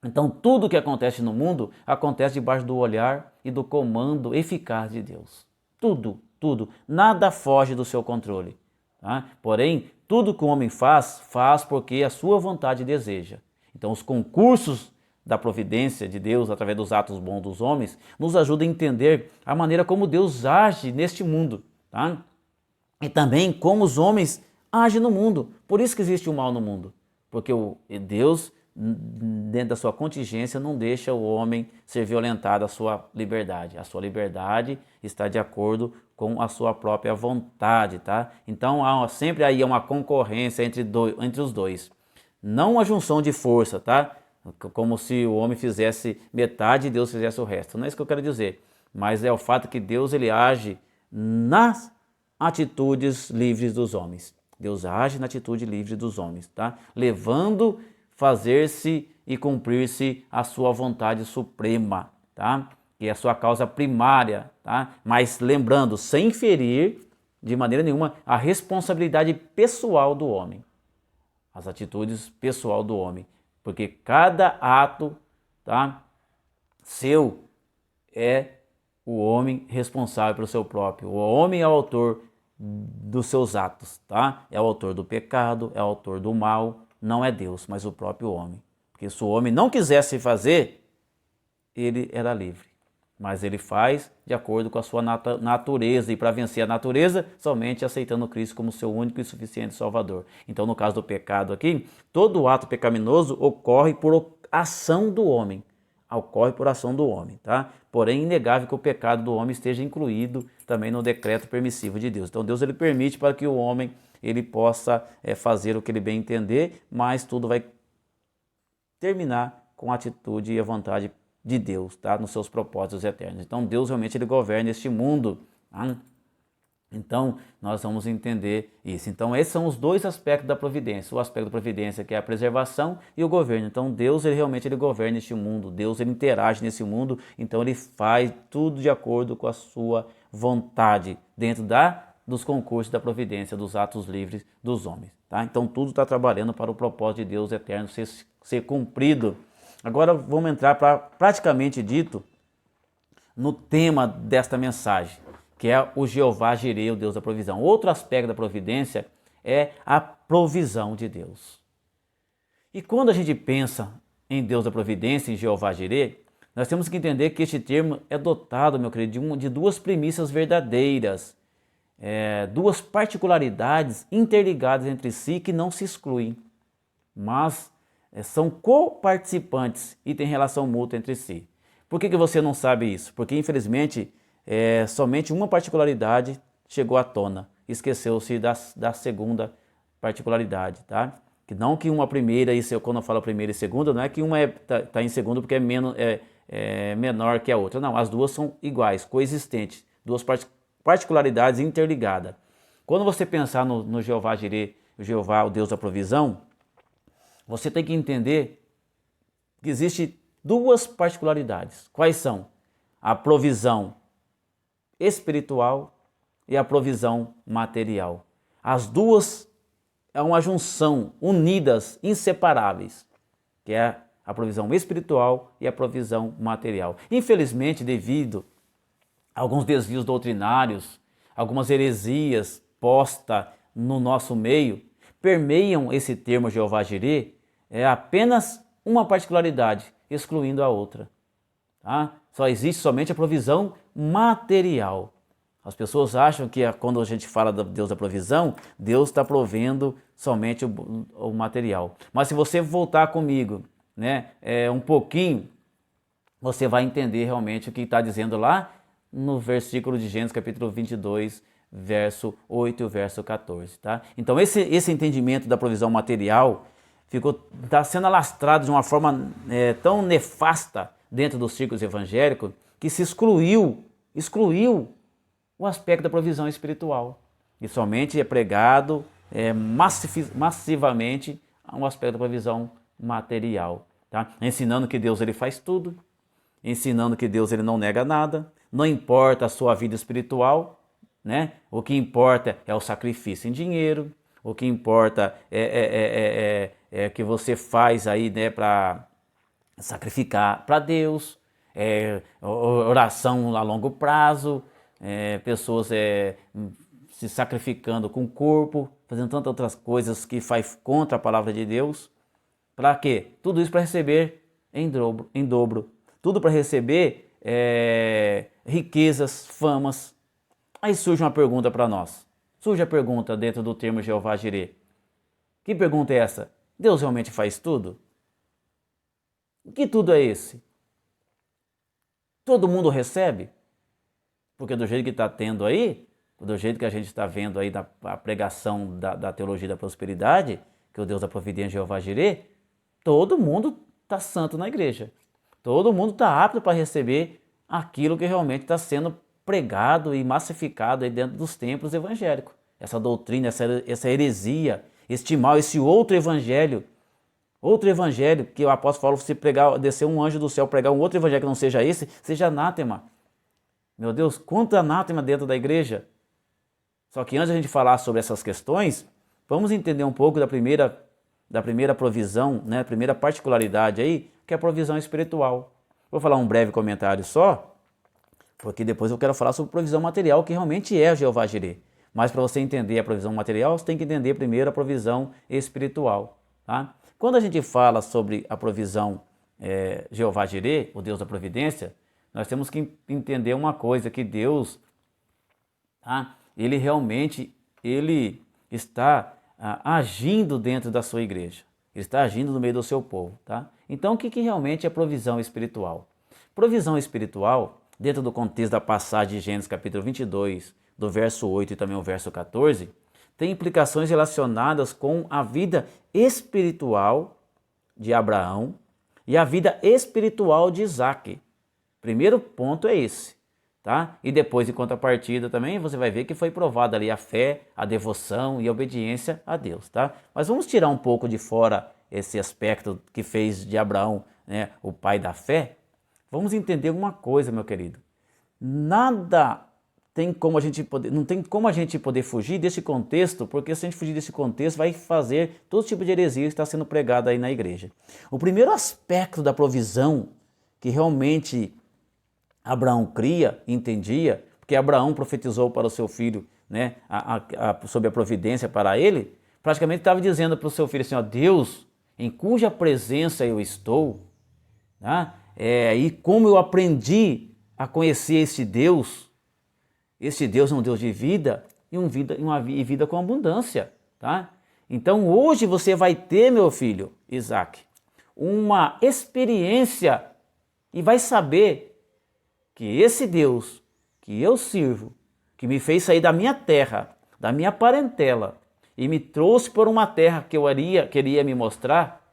Então, tudo que acontece no mundo acontece debaixo do olhar e do comando eficaz de Deus. Tudo, tudo. Nada foge do seu controle. Tá? Porém, tudo que o homem faz, faz porque a sua vontade deseja. Então, os concursos da providência de Deus, através dos atos bons dos homens, nos ajudam a entender a maneira como Deus age neste mundo. Tá? E também como os homens agem no mundo. Por isso que existe o mal no mundo. Porque Deus, dentro da sua contingência, não deixa o homem ser violentado a sua liberdade. A sua liberdade está de acordo com a sua própria vontade, tá? Então sempre aí uma concorrência entre os dois. Não uma junção de força, tá? Como se o homem fizesse metade e Deus fizesse o resto. Não é isso que eu quero dizer. Mas é o fato que Deus ele age nas atitudes livres dos homens. Deus age na atitude livre dos homens, tá? Levando fazer-se e cumprir-se a sua vontade suprema, tá? Que é a sua causa primária, tá? Mas lembrando, sem ferir de maneira nenhuma a responsabilidade pessoal do homem, as atitudes pessoal do homem, porque cada ato, tá? Seu é o homem responsável pelo seu próprio. O homem é o autor dos seus atos, tá? É o autor do pecado, é o autor do mal. Não é Deus, mas o próprio homem. Porque se o homem não quisesse fazer, ele era livre. Mas ele faz de acordo com a sua natureza. E para vencer a natureza, somente aceitando Cristo como seu único e suficiente Salvador. Então, no caso do pecado aqui, todo ato pecaminoso ocorre por ação do homem. Ocorre por ação do homem, tá? Porém, é inegável que o pecado do homem esteja incluído também no decreto permissivo de Deus. Então, Deus ele permite para que o homem ele possa fazer o que ele bem entender, mas tudo vai terminar com a atitude e a vontade de Deus, tá? Nos seus propósitos eternos. Então, Deus realmente ele governa este mundo, tá? Então, nós vamos entender isso. Então, esses são os dois aspectos da providência. O aspecto da providência que é a preservação e o governo. Então, Deus ele realmente ele governa este mundo. Deus ele interage nesse mundo. Então, ele faz tudo de acordo com a sua vontade, dentro dos concursos da providência, dos atos livres dos homens. Tá? Então, tudo está trabalhando para o propósito de Deus eterno ser cumprido. Agora, vamos entrar para, praticamente dito, no tema desta mensagem, que é o Jeová Jireh, o Deus da provisão. Outro aspecto da providência é a provisão de Deus. E quando a gente pensa em Deus da providência, em Jeová Jireh, nós temos que entender que este termo é dotado, meu querido, de duas premissas verdadeiras, duas particularidades interligadas entre si que não se excluem, mas são coparticipantes e têm relação mútua entre si. Por que você não sabe isso? Porque, infelizmente, somente uma particularidade chegou à tona. Esqueceu-se da segunda particularidade, tá? Que não que uma primeira, quando eu falo primeira e segunda, não é que uma tá em segundo porque é menor que a outra. Não, as duas são iguais, coexistentes. Duas particularidades interligadas. Quando você pensar no Jeová Jireh, o Jeová, o Deus da provisão, você tem que entender que existe duas particularidades. Quais são? A provisão espiritual e a provisão material. As duas é uma junção, unidas, inseparáveis, que é a provisão espiritual e a provisão material. Infelizmente, devido a alguns desvios doutrinários, algumas heresias postas no nosso meio, permeiam esse termo Jeová Jireh apenas uma particularidade, excluindo a outra. Tá? Só existe somente a provisão material. As pessoas acham que quando a gente fala de Deus da provisão, Deus está provendo somente o material. Mas se você voltar comigo, né, um pouquinho, você vai entender realmente o que está dizendo lá no versículo de Gênesis capítulo 22, verso 8 e o verso 14. Tá? Então esse entendimento da provisão material está sendo alastrado de uma forma tão nefasta dentro dos círculos evangélicos que se excluiu o aspecto da provisão espiritual. E somente é pregado massivamente o aspecto da provisão material. Tá? Ensinando que Deus ele faz tudo, ensinando que Deus ele não nega nada, não importa a sua vida espiritual, né? O que importa é o sacrifício em dinheiro, o que importa é que você faz aí, né, para sacrificar para Deus, oração a longo prazo, pessoas se sacrificando com o corpo, fazendo tantas outras coisas que faz contra a palavra de Deus. Para quê? Tudo isso para receber em dobro. Tudo para receber riquezas, famas. Aí surge uma pergunta para nós. Surge a pergunta dentro do termo Jeová Jireh. Que pergunta é essa? Deus realmente faz tudo? Que tudo é esse? Todo mundo recebe? Porque do jeito que está tendo aí, do jeito que a gente está vendo aí a pregação da teologia da prosperidade, que o Deus da providência Jeová Jireh, todo mundo está santo na igreja. Todo mundo está apto para receber aquilo que realmente está sendo pregado e massificado aí dentro dos templos evangélicos. Essa doutrina, essa heresia, este mal, esse outro evangelho que o apóstolo falou, se pregar, descer um anjo do céu, pregar um outro evangelho que não seja esse, seja anátema. Meu Deus, quanto anátema dentro da igreja. Só que antes de a gente falar sobre essas questões, vamos entender um pouco da primeira provisão, né, a primeira particularidade aí, que é a provisão espiritual. Vou falar um breve comentário só, porque depois eu quero falar sobre provisão material, que realmente é Jeová Jireh. Mas para você entender a provisão material, você tem que entender primeiro a provisão espiritual. Tá? Quando a gente fala sobre a provisão Jeová Jireh, o Deus da providência, nós temos que entender uma coisa, que Deus, tá? Ele realmente está agindo dentro da sua igreja. Ele está agindo no meio do seu povo. Tá? Então o que realmente é provisão espiritual? Provisão espiritual, dentro do contexto da passagem de Gênesis capítulo 22, do verso 8 e também o verso 14, tem implicações relacionadas com a vida espiritual de Abraão e a vida espiritual de Isaac. Primeiro ponto é esse, tá? E depois, em contrapartida também, você vai ver que foi provada ali a fé, a devoção e a obediência a Deus, tá? Mas vamos tirar um pouco de fora esse aspecto que fez de Abraão, né, o pai da fé. Vamos entender uma coisa, meu querido. Não tem como a gente poder fugir desse contexto, porque se a gente fugir desse contexto, vai fazer todo tipo de heresia que está sendo pregada aí na igreja. O primeiro aspecto da provisão que realmente Abraão cria, entendia, porque Abraão profetizou para o seu filho, né, sobre a providência para ele, praticamente estava dizendo para o seu filho assim, ó, Deus, em cuja presença eu estou, tá? E como eu aprendi a conhecer esse Deus é um Deus de vida e vida com abundância, tá? Então hoje você vai ter, meu filho Isaac, uma experiência e vai saber que esse Deus que eu sirvo, que me fez sair da minha terra, da minha parentela e me trouxe por uma terra que queria me mostrar,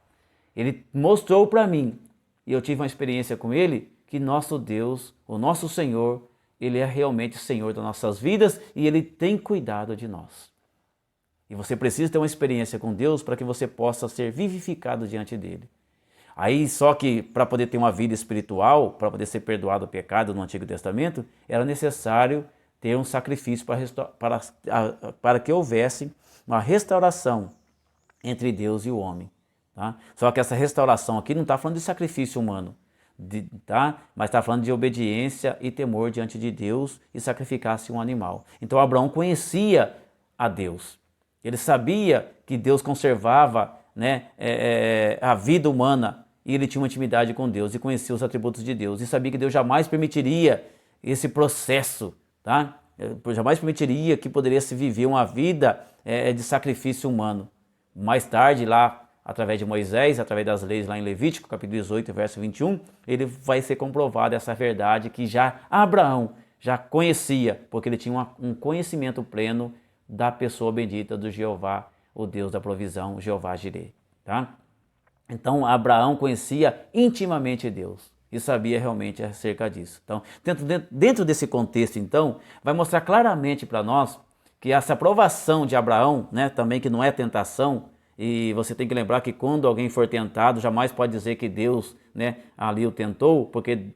ele mostrou para mim e eu tive uma experiência com ele que nosso Deus, o nosso Senhor, ele é realmente o Senhor das nossas vidas e ele tem cuidado de nós. E você precisa ter uma experiência com Deus para que você possa ser vivificado diante dele. Aí só que para poder ter uma vida espiritual, para poder ser perdoado o pecado no Antigo Testamento, era necessário ter um sacrifício para que houvesse uma restauração entre Deus e o homem. Tá? Só que essa restauração aqui não está falando de sacrifício humano, tá? Mas está falando de obediência e temor diante de Deus e sacrificar-se um animal. Então Abraão conhecia a Deus. Ele sabia que Deus conservava, né, a vida humana e ele tinha uma intimidade com Deus e conhecia os atributos de Deus e sabia que Deus jamais permitiria esse processo, tá? Jamais permitiria que poderia se viver uma vida de sacrifício humano. Mais tarde, lá, através de Moisés, através das leis lá em Levítico, capítulo 18, verso 21, ele vai ser comprovada essa verdade que já Abraão já conhecia, porque ele tinha um conhecimento pleno da pessoa bendita do Jeová, o Deus da provisão, Jeová Jireh, tá? Então, Abraão conhecia intimamente Deus e sabia realmente acerca disso. Então, dentro desse contexto, então, vai mostrar claramente para nós que essa aprovação de Abraão, né, também que não é tentação, e você tem que lembrar que quando alguém for tentado, jamais pode dizer que Deus, né, ali o tentou, porque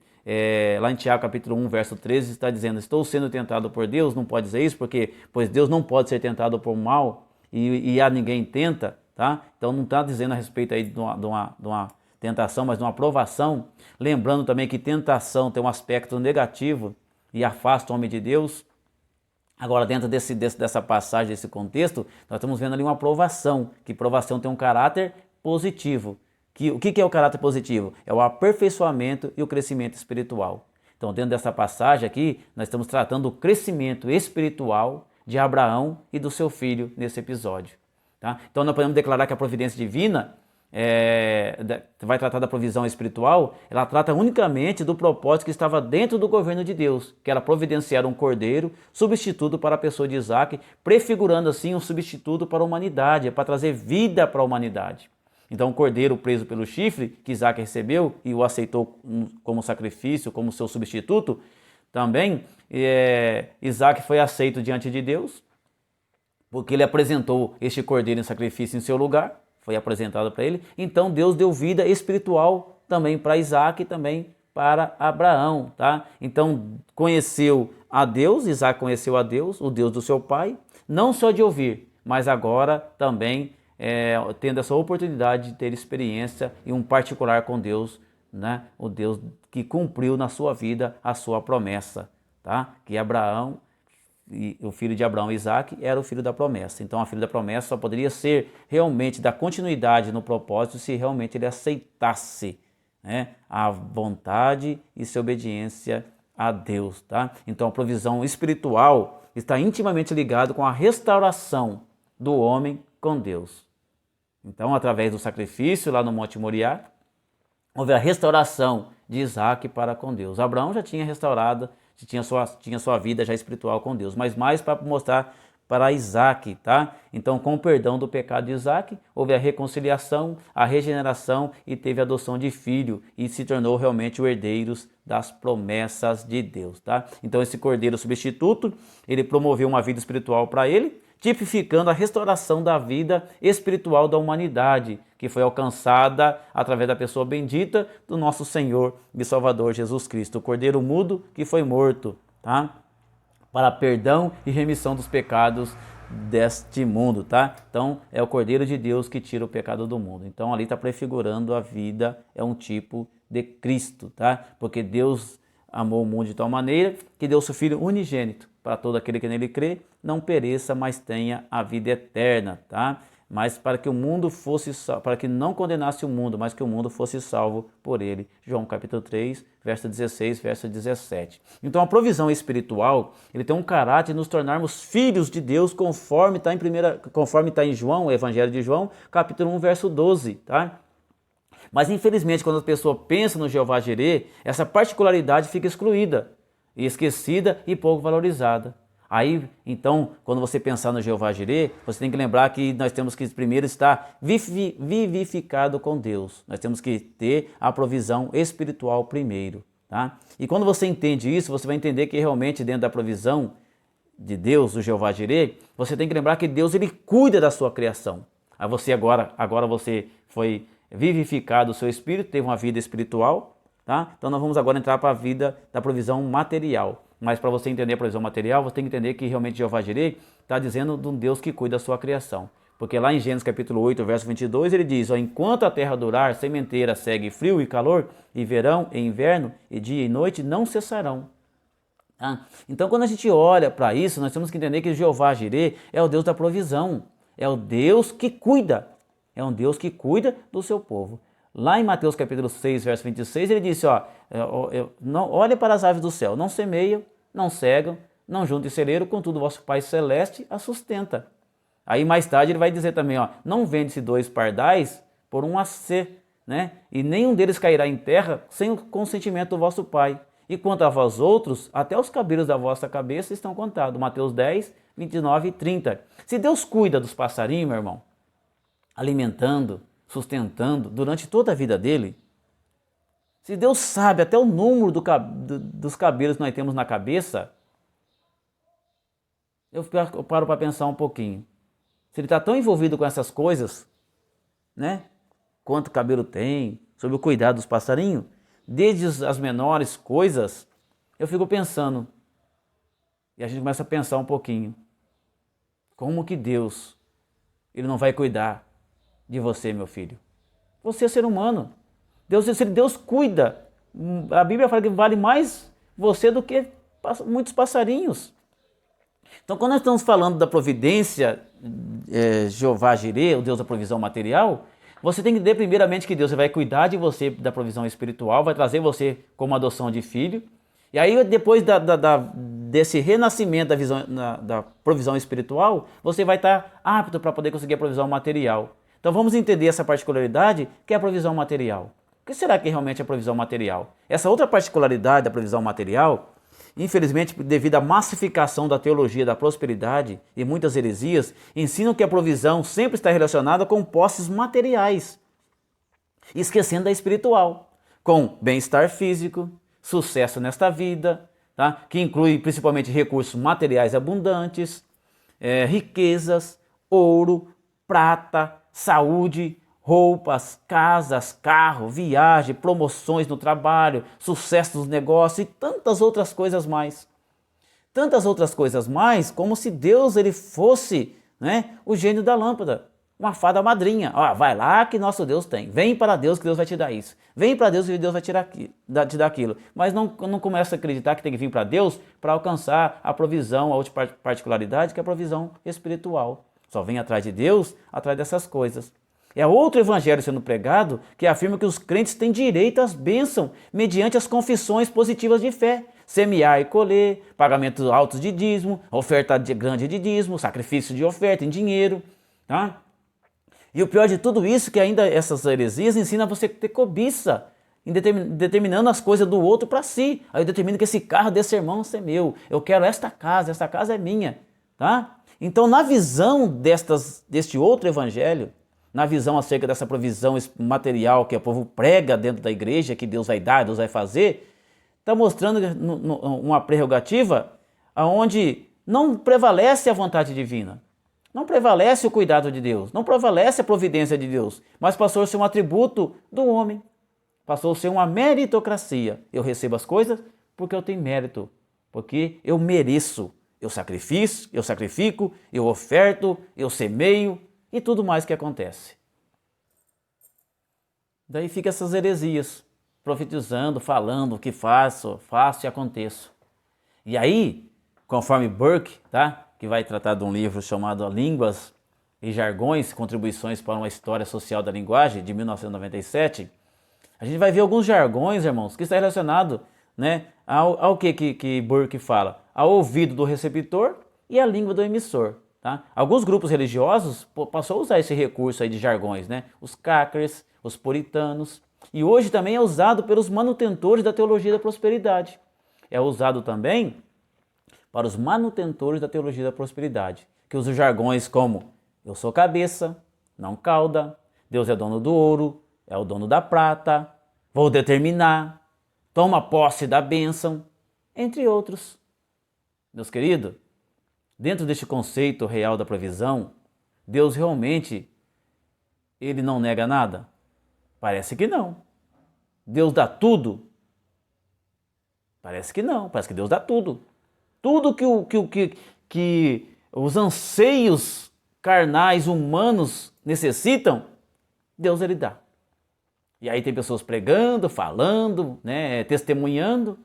lá em Tiago capítulo 1, verso 13, está dizendo, estou sendo tentado por Deus, não pode dizer isso, porque pois Deus não pode ser tentado por mal e a ninguém tenta, tá? Então não está dizendo a respeito aí de uma tentação, mas de uma aprovação. Lembrando também que tentação tem um aspecto negativo e afasta o homem de Deus. Agora, dentro dessa passagem, desse contexto, nós estamos vendo ali uma aprovação, que aprovação tem um caráter positivo. O que é o caráter positivo? É o aperfeiçoamento e o crescimento espiritual. Então, dentro dessa passagem aqui, nós estamos tratando do crescimento espiritual de Abraão e do seu filho nesse episódio. Tá? Então, nós podemos declarar que a providência divina vai tratar da provisão espiritual, ela trata unicamente do propósito que estava dentro do governo de Deus, que era providenciar um cordeiro substituto para a pessoa de Isaac, prefigurando assim um substituto para a humanidade, para trazer vida para a humanidade. Então o cordeiro preso pelo chifre, que Isaac recebeu e o aceitou como sacrifício, como seu substituto, também Isaac foi aceito diante de Deus, porque ele apresentou este cordeiro em sacrifício em seu lugar, foi apresentado para ele. Então Deus deu vida espiritual também para Isaac e também para Abraão, tá? Então conheceu a Deus, Isaac conheceu a Deus, o Deus do seu pai, não só de ouvir, mas agora também tendo essa oportunidade de ter experiência e um particular com Deus, né? O Deus que cumpriu na sua vida a sua promessa, tá? Que Abraão, e o filho de Abraão, Isaac, era o filho da promessa. Então, a filho da promessa só poderia ser realmente dar continuidade no propósito se realmente ele aceitasse, né, a vontade e sua obediência a Deus, tá? Então, a provisão espiritual está intimamente ligada com a restauração do homem com Deus. Então, através do sacrifício lá no Monte Moriá, houve a restauração de Isaac para com Deus. Abraão já tinha restaurado, tinha sua vida já espiritual com Deus, mas mais para mostrar para Isaac, tá? Então, com o perdão do pecado de Isaac, houve a reconciliação, a regeneração e teve a adoção de filho e se tornou realmente o herdeiro das promessas de Deus, tá? Então, esse cordeiro substituto, ele promoveu uma vida espiritual para ele, tipificando a restauração da vida espiritual da humanidade, que foi alcançada através da pessoa bendita do nosso Senhor e Salvador Jesus Cristo, o Cordeiro mudo que foi morto, tá? Para perdão e remissão dos pecados deste mundo, tá? Então, é o Cordeiro de Deus que tira o pecado do mundo. Então, ali está prefigurando a vida, é um tipo de Cristo, tá? Porque Deus amou o mundo de tal maneira que deu seu Filho unigênito para todo aquele que nele crê, não pereça, mas tenha a vida eterna, tá? Mas para que o mundo fosse para que não condenasse o mundo, mas que o mundo fosse salvo por ele. João capítulo 3, verso 16, verso 17. Então a provisão espiritual, ele tem um caráter de nos tornarmos filhos de Deus, conforme está em João, o Evangelho de João, capítulo 1, verso 12, tá? Mas infelizmente, quando a pessoa pensa no Jeová Jireh, essa particularidade fica excluída, esquecida e pouco valorizada. Aí, então, quando você pensar no Jeová Jireh, você tem que lembrar que nós temos que primeiro estar vivificado com Deus. Nós temos que ter a provisão espiritual primeiro, tá? E quando você entende isso, você vai entender que realmente dentro da provisão de Deus, o Jeová Jireh, você tem que lembrar que Deus, ele cuida da sua criação. Aí você agora você foi vivificado o seu espírito, teve uma vida espiritual, tá? Então nós vamos agora entrar para a vida da provisão material. Mas para você entender a provisão material, você tem que entender que realmente Jeová Jireh está dizendo de um Deus que cuida da sua criação. Porque lá em Gênesis capítulo 8, verso 22, ele diz, enquanto a terra durar, sementeira segue frio e calor, e verão e inverno, e dia e noite não cessarão. Tá? Então quando a gente olha para isso, nós temos que entender que Jeová Jireh é o Deus da provisão, é o Deus que cuida. É um Deus que cuida do seu povo. Lá em Mateus capítulo 6, verso 26, ele disse, ó, não, olhe para as aves do céu, não semeiam, não cegam, não juntam em celeiro, contudo vosso Pai Celeste a sustenta. Aí mais tarde ele vai dizer também, ó, não vende-se 2 pardais por um AC, né? E nenhum deles cairá em terra sem o consentimento do vosso Pai. E quanto a vós outros, até os cabelos da vossa cabeça estão contados. Mateus 10, 29 e 30. Se Deus cuida dos passarinhos, meu irmão, alimentando, sustentando durante toda a vida dele, se Deus sabe até o número dos cabelos que nós temos na cabeça, eu paro para pensar um pouquinho. Se ele está tão envolvido com essas coisas, né? Quanto cabelo tem, sobre o cuidado dos passarinhos, desde as menores coisas, eu fico pensando, e a gente começa a pensar um pouquinho, como que Deus, ele não vai cuidar de você, meu filho? Você é ser humano. Se Deus cuida, a Bíblia fala que vale mais você do que muitos passarinhos. Então, quando nós estamos falando da providência, Jeová Jireh, o Deus da provisão material, você tem que entender primeiramente que Deus vai cuidar de você da provisão espiritual, vai trazer você como adoção de filho. E aí, depois desse renascimento da provisão espiritual, você vai estar apto para poder conseguir a provisão material. Então, vamos entender essa particularidade que é a provisão material. O que será que realmente é a provisão material? Essa outra particularidade da provisão material, infelizmente, devido à massificação da teologia da prosperidade e muitas heresias, ensinam que a provisão sempre está relacionada com posses materiais, esquecendo da espiritual, com bem-estar físico, sucesso nesta vida, tá? Que inclui principalmente recursos materiais abundantes, riquezas, ouro, prata, saúde, roupas, casas, carro, viagem, promoções no trabalho, sucesso nos negócios e tantas outras coisas mais. Tantas outras coisas mais, como se Deus ele fosse, né, o gênio da lâmpada, uma fada madrinha. Ó, vai lá que nosso Deus tem. Vem para Deus que Deus vai te dar isso. Vem para Deus que Deus vai te dar aquilo. Mas não começa a acreditar que tem que vir para Deus para alcançar a provisão, a outra particularidade que é a provisão espiritual. Só vem atrás de Deus, atrás dessas coisas. É outro evangelho sendo pregado que afirma que os crentes têm direito às bênçãos mediante as confissões positivas de fé. Semear e colher, pagamentos altos de dízimo, oferta grande de dízimo, sacrifício de oferta em dinheiro. Tá? E o pior de tudo isso é que ainda essas heresias ensinam você a ter cobiça, determinando as coisas do outro para si. Aí eu determino que esse carro desse irmão é meu. Eu quero esta casa é minha. Tá? Então, na visão deste outro evangelho, na visão acerca dessa provisão material que o povo prega dentro da igreja, que Deus vai dar, Deus vai fazer, está mostrando uma prerrogativa onde não prevalece a vontade divina, não prevalece o cuidado de Deus, não prevalece a providência de Deus, mas passou a ser um atributo do homem, passou a ser uma meritocracia. Eu recebo as coisas porque eu tenho mérito, porque eu mereço. Eu sacrifico, eu oferto, eu semeio e tudo mais que acontece. Daí fica essas heresias, profetizando, falando o que faço e aconteço. E aí, conforme Burke, tá? Que vai tratar de um livro chamado Línguas e Jargões, Contribuições para uma História Social da Linguagem, de 1997, a gente vai ver alguns jargões, irmãos, que está relacionado, né, ao que Burke fala, ao ouvido do receptor e à língua do emissor. Tá? Alguns grupos religiosos passou a usar esse recurso aí de jargões, né? Os quáqueres, os puritanos, e hoje também é usado pelos manutentores da teologia da prosperidade. É usado também para os manutentores da teologia da prosperidade, que usam jargões como eu sou cabeça, não cauda, Deus é dono do ouro, é o dono da prata, vou determinar, toma posse da bênção, entre outros. Meus queridos, dentro deste conceito real da provisão, Deus realmente, ele não nega nada? Parece que não. Deus dá tudo? Parece que não, parece que Deus dá tudo. Tudo que os anseios carnais humanos necessitam, Deus ele dá. E aí tem pessoas pregando, falando, né, testemunhando.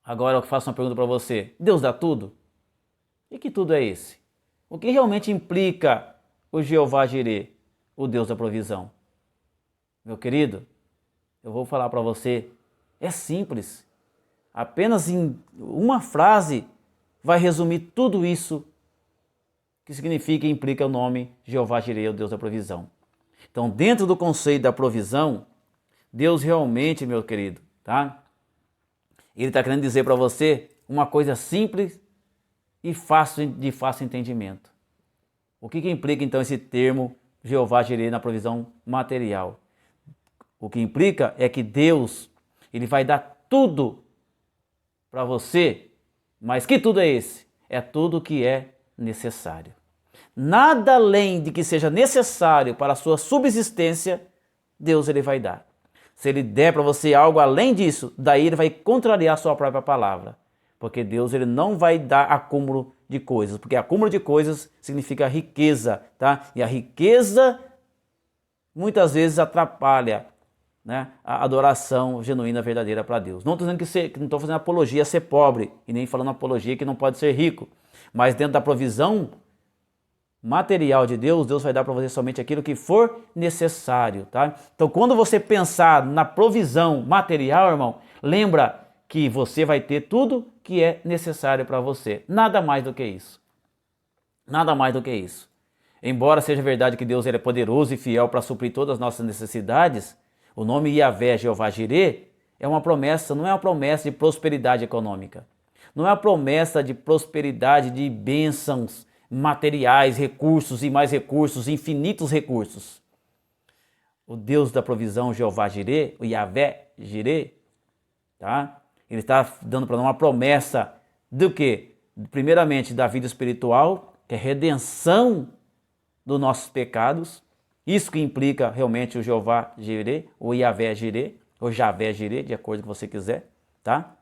Agora eu faço uma pergunta para você. Deus dá tudo? E que tudo é esse? O que realmente implica o Jeová Jireh? o Deus da provisão? Meu querido, eu vou falar para você, é simples. Apenas em uma frase vai resumir tudo isso que significa e implica o nome Jeová Jireh, o Deus da provisão. Então, dentro do conceito da provisão, Deus realmente, meu querido, tá? Ele está querendo dizer para você uma coisa simples e de fácil entendimento. O que implica então esse termo Jeová Jireh na provisão material? O que implica é que Deus, ele vai dar tudo para você, mas que tudo é esse? É tudo que é necessário. Nada além de que seja necessário para a sua subsistência, Deus ele vai dar. Se ele der para você algo além disso, daí ele vai contrariar a sua própria palavra. Porque Deus ele não vai dar acúmulo de coisas, porque acúmulo de coisas significa riqueza, tá? E a riqueza muitas vezes atrapalha, né, a adoração genuína, verdadeira para Deus. Não estou dizendo que não estou fazendo apologia a ser pobre, e nem falando apologia que não pode ser rico, mas dentro da provisão material de Deus, Deus vai dar para você somente aquilo que for necessário, tá? Então, quando você pensar na provisão material, irmão, lembra que você vai ter tudo que é necessário para você. Nada mais do que isso. Nada mais do que isso. Embora seja verdade que Deus ele é poderoso e fiel para suprir todas as nossas necessidades, o nome Yahvé, Jeová Jireh, é uma promessa, não é uma promessa de prosperidade econômica. Não é uma promessa de prosperidade, de bênçãos materiais, recursos e mais recursos, infinitos recursos. O Deus da provisão, Jeová Jireh, o Yahvé Jireh, tá? Ele está dando para nós uma promessa do quê? Primeiramente da vida espiritual, que é redenção dos nossos pecados. Isso que implica realmente o Jeová Jireh, o Yahvé Jireh, ou Javé Jireh, de acordo com o que você quiser, tá?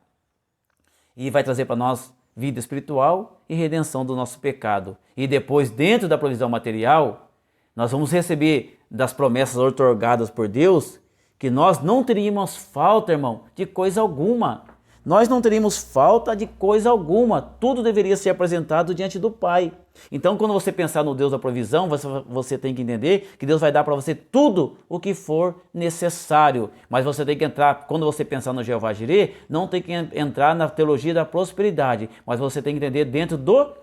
E vai trazer para nós vida espiritual e redenção do nosso pecado. E depois, dentro da provisão material, nós vamos receber das promessas outorgadas por Deus que nós não teríamos falta, irmão, de coisa alguma. Nós não teríamos falta de coisa alguma. Tudo deveria ser apresentado diante do Pai. Então, quando você pensar no Deus da provisão, você tem que entender que Deus vai dar para você tudo o que for necessário. Mas você tem que entrar, quando você pensar no Jeová Jireh, não tem que entrar na teologia da prosperidade, mas você tem que entender dentro do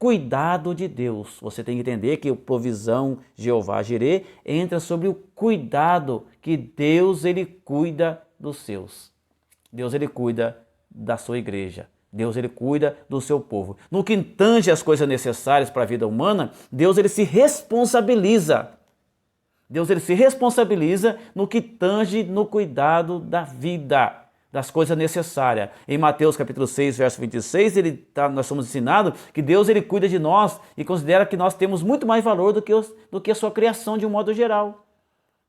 cuidado de Deus. Você tem que entender que a provisão Jeová Jireh entra sobre o cuidado que Deus ele cuida dos seus. Deus ele cuida da sua igreja. Deus ele cuida do seu povo. No que tange as coisas necessárias para a vida humana, Deus ele se responsabiliza. Deus ele se responsabiliza no que tange no cuidado da vida, das coisas necessárias. Em Mateus capítulo 6, verso 26, nós somos ensinados que Deus ele cuida de nós e considera que nós temos muito mais valor do que a sua criação de um modo geral.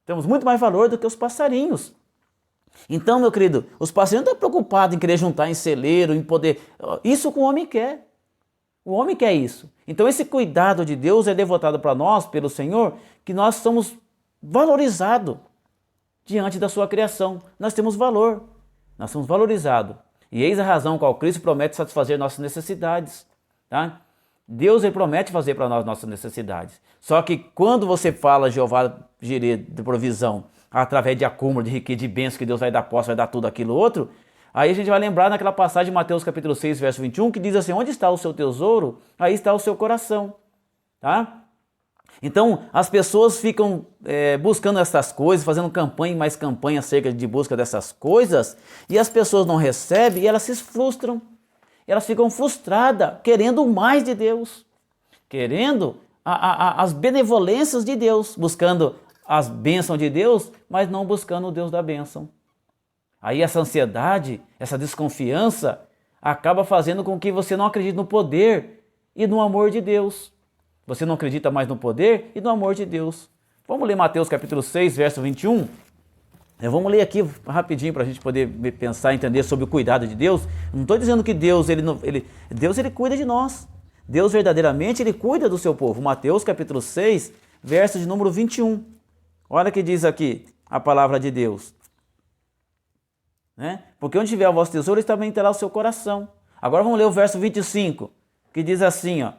Temos muito mais valor do que os passarinhos. Então, meu querido, os passarinhos não estão preocupados em querer juntar em celeiro, em poder... Isso que o homem quer. O homem quer isso. Então, esse cuidado de Deus é devotado para nós, pelo Senhor, que nós somos valorizados diante da sua criação. Nós temos valor. Nós somos valorizados. E eis a razão qual Cristo promete satisfazer nossas necessidades. Tá? Deus ele promete fazer para nós nossas necessidades. Só que quando você fala Jeová Jireh de provisão, através de acúmulo, de riqueza, de bênçãos que Deus vai dar posse, vai dar tudo aquilo outro, aí a gente vai lembrar naquela passagem de Mateus capítulo 6, verso 21, que diz assim, onde está o seu tesouro, aí está o seu coração. Tá? Então, as pessoas ficam buscando essas coisas, fazendo campanha e mais campanha acerca de busca dessas coisas, e as pessoas não recebem e elas se frustram. Elas ficam frustradas, querendo mais de Deus, querendo as benevolências de Deus, buscando as bênçãos de Deus, mas não buscando o Deus da bênção. Aí essa ansiedade, essa desconfiança, acaba fazendo com que você não acredite no poder e no amor de Deus. Você não acredita mais no poder e no amor de Deus. Vamos ler Mateus capítulo 6, verso 21. Vamos ler aqui rapidinho para a gente poder pensar e entender sobre o cuidado de Deus. Não estou dizendo que Deus ele cuida de nós. Deus verdadeiramente ele cuida do seu povo. Mateus capítulo 6, verso de número 21. Olha o que diz aqui a palavra de Deus. Né? Porque onde tiver o vosso tesouro, também terá o seu coração. Agora vamos ler o verso 25, que diz assim, ó.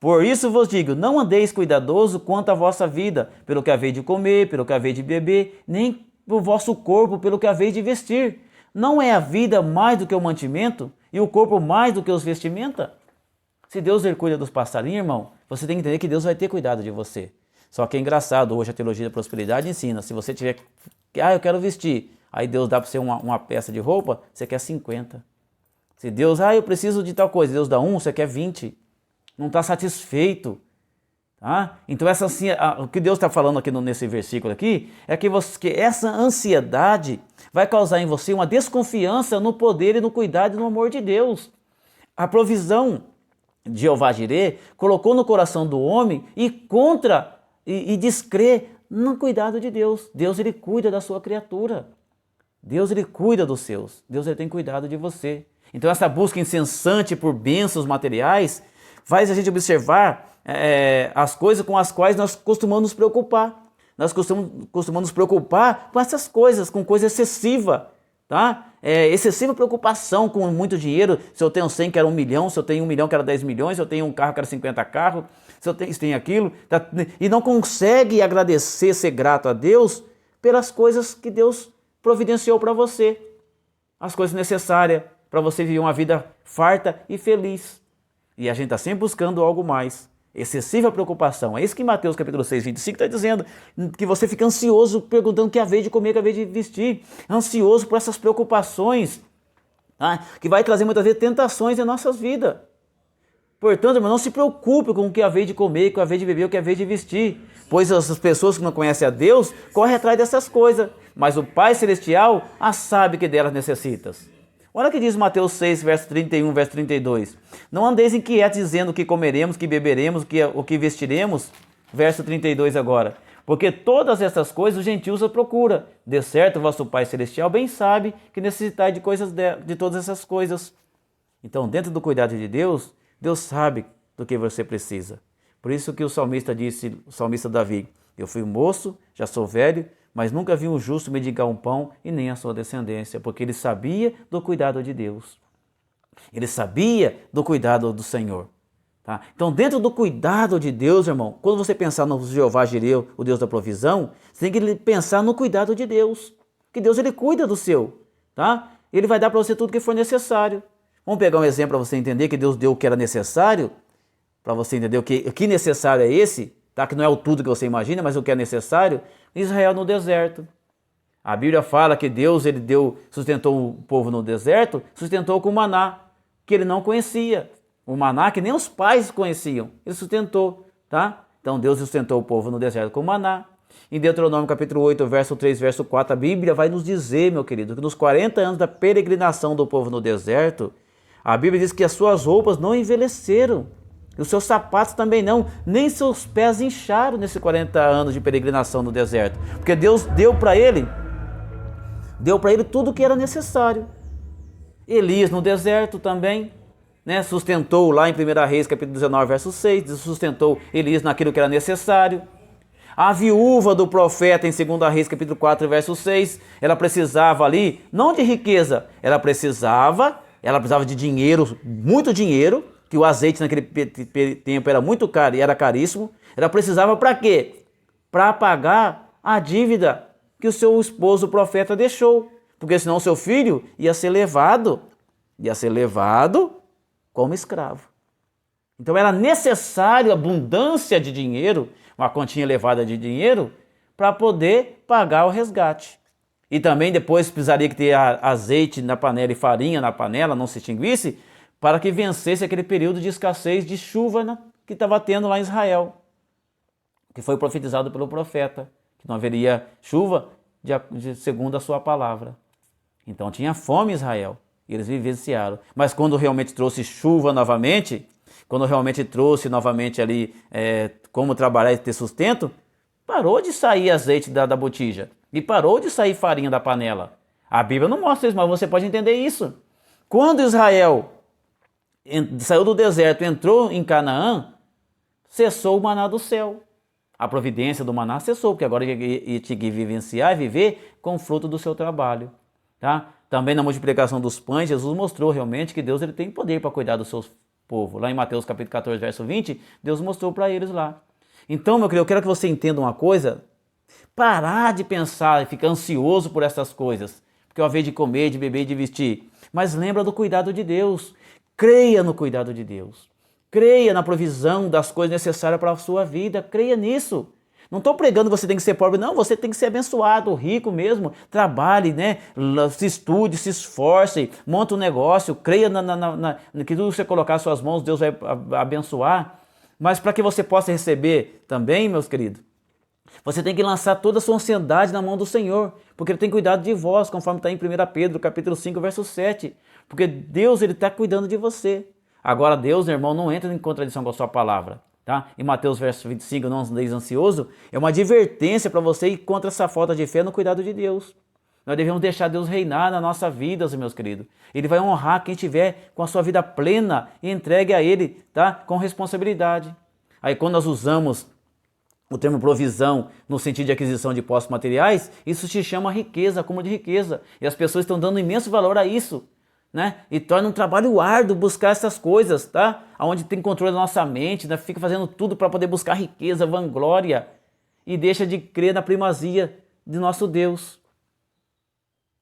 Por isso vos digo, não andeis cuidadoso quanto à vossa vida, pelo que haveis de comer, pelo que haveis de beber, nem o vosso corpo, pelo que haveis de vestir. Não é a vida mais do que o mantimento, e o corpo mais do que os vestimenta? Se Deus ele cuida dos passarinhos, irmão, você tem que entender que Deus vai ter cuidado de você. Só que é engraçado, hoje a teologia da prosperidade ensina, se você tiver, eu quero vestir, aí Deus dá para você uma peça de roupa, você quer 50. Se Deus, eu preciso de tal coisa, Deus dá 1, você quer 20. Não está satisfeito. Tá? Então o que Deus está falando aqui nesse versículo aqui, é que essa ansiedade vai causar em você uma desconfiança no poder e no cuidado e no amor de Deus. A provisão de Jeová Jireh colocou no coração do homem e descrer no cuidado de Deus. Deus ele cuida da sua criatura. Deus ele cuida dos seus. Deus ele tem cuidado de você. Então essa busca incessante por bênçãos materiais faz a gente observar as coisas com as quais nós costumamos nos preocupar. Nós costumamos nos preocupar com essas coisas, com coisa excessiva, tá? Excessiva preocupação com muito dinheiro. Se eu tenho 100, quero 1 milhão. Se eu tenho 1 milhão, quero 10 milhões. Se eu tenho um carro, quero 50 carros. Se eu tenho aquilo. Tá? E não consegue agradecer, ser grato a Deus pelas coisas que Deus providenciou para você. As coisas necessárias para você viver uma vida farta e feliz. E a gente está sempre buscando algo mais. Excessiva preocupação. É isso que Mateus capítulo 6, 25 está dizendo. Que você fica ansioso perguntando o que haver de comer, o que haver de vestir. Ansioso por essas preocupações. Tá? Que vai trazer muitas vezes tentações em nossas vidas. Portanto, irmão, não se preocupe com o que haver de comer, o que haver de beber, o que haver de vestir. Pois as pessoas que não conhecem a Deus correm atrás dessas coisas. Mas o Pai Celestial as sabe que delas necessitas. Olha o que diz Mateus 6, verso 31, verso 32. Não andeis inquietos dizendo o que comeremos, o que beberemos, o que vestiremos. Verso 32 agora. Porque todas essas coisas os gentios a procura. De certo, vosso Pai Celestial bem sabe que necessitai de todas essas coisas. Então, dentro do cuidado de Deus, Deus sabe do que você precisa. Por isso que o salmista disse, o salmista Davi, eu fui moço, já sou velho, mas nunca vi um justo mendigar um pão e nem a sua descendência, porque ele sabia do cuidado de Deus. Ele sabia do cuidado do Senhor. Tá? Então, dentro do cuidado de Deus, irmão, quando você pensar no Jeová Jireh, o Deus da provisão, você tem que pensar no cuidado de Deus. Que Deus ele cuida do seu. Tá? Ele vai dar para você tudo que for necessário. Vamos pegar um exemplo para você entender que Deus deu o que era necessário, para você entender o que necessário é esse, tá? Que não é o tudo que você imagina, mas o que é necessário. Israel no deserto. A Bíblia fala que Deus ele sustentou o povo no deserto, sustentou com o maná, que ele não conhecia. O maná que nem os pais conheciam, ele sustentou, tá? Então Deus sustentou o povo no deserto com o maná. Em Deuteronômio capítulo 8, verso 3, verso 4, a Bíblia vai nos dizer, meu querido, que nos 40 anos da peregrinação do povo no deserto, a Bíblia diz que as suas roupas não envelheceram. E os seus sapatos também não, nem seus pés incharam nesses 40 anos de peregrinação no deserto. Porque Deus deu para ele tudo o que era necessário. Elias no deserto também, né, sustentou lá em 1 Reis capítulo 19, verso 6, sustentou Elias naquilo que era necessário. A viúva do profeta em 2 Reis capítulo 4, verso 6, ela precisava ali, não de riqueza, ela precisava de dinheiro, muito dinheiro, que o azeite naquele tempo era muito caro e era caríssimo. Ela precisava para quê? Para pagar a dívida que o seu esposo, o profeta, deixou. Porque senão o seu filho ia ser levado como escravo. Então era necessário abundância de dinheiro, uma continha elevada de dinheiro, para poder pagar o resgate. E também depois precisaria que ter azeite na panela e farinha na panela, não se extinguisse, para que vencesse aquele período de escassez de chuva, né, que estava tendo lá em Israel, que foi profetizado pelo profeta, que não haveria chuva segundo a sua palavra. Então tinha fome em Israel, e eles vivenciaram. Mas quando realmente trouxe chuva novamente, quando realmente trouxe novamente ali como trabalhar e ter sustento, parou de sair azeite da botija, e parou de sair farinha da panela. A Bíblia não mostra isso, mas você pode entender isso. Quando Israel saiu do deserto, entrou em Canaã, cessou o maná do céu. A providência do maná cessou, porque agora ia te vivenciar e viver com o fruto do seu trabalho. Tá? Também na multiplicação dos pães, Jesus mostrou realmente que Deus ele tem poder para cuidar dos seus povo. Lá em Mateus capítulo 14, verso 20, Deus mostrou para eles lá. Então, meu querido, eu quero que você entenda uma coisa. Parar de pensar e ficar ansioso por essas coisas. Porque eu vez de comer, de beber e de vestir. Mas lembra do cuidado de Deus. Creia no cuidado de Deus. Creia na provisão das coisas necessárias para a sua vida. Creia nisso. Não estou pregando que você tem que ser pobre, não. Você tem que ser abençoado, rico mesmo. Trabalhe, né? Se estude, se esforce, monta um negócio. Creia que tudo que você colocar nas suas mãos, Deus vai abençoar. Mas para que você possa receber também, meus queridos, você tem que lançar toda a sua ansiedade na mão do Senhor, porque Ele tem cuidado de vós, conforme está em 1 Pedro, capítulo 5, verso 7. Porque Deus está cuidando de você. Agora Deus, meu irmão, não entra em contradição com a sua palavra. Tá? Em Mateus, verso 25, não andeis ansioso, é uma advertência para você ir contra essa falta de fé no cuidado de Deus. Nós devemos deixar Deus reinar na nossa vida, meus queridos. Ele vai honrar quem tiver com a sua vida plena e entregue a Ele, tá? Com responsabilidade. Aí quando nós usamos o termo provisão no sentido de aquisição de posses materiais, isso se chama riqueza, acúmulo de riqueza. E as pessoas estão dando imenso valor a isso, né? E torna um trabalho árduo buscar essas coisas, tá? Onde tem controle da nossa mente, né? Fica fazendo tudo para poder buscar riqueza, vanglória, e deixa de crer na primazia de nosso Deus.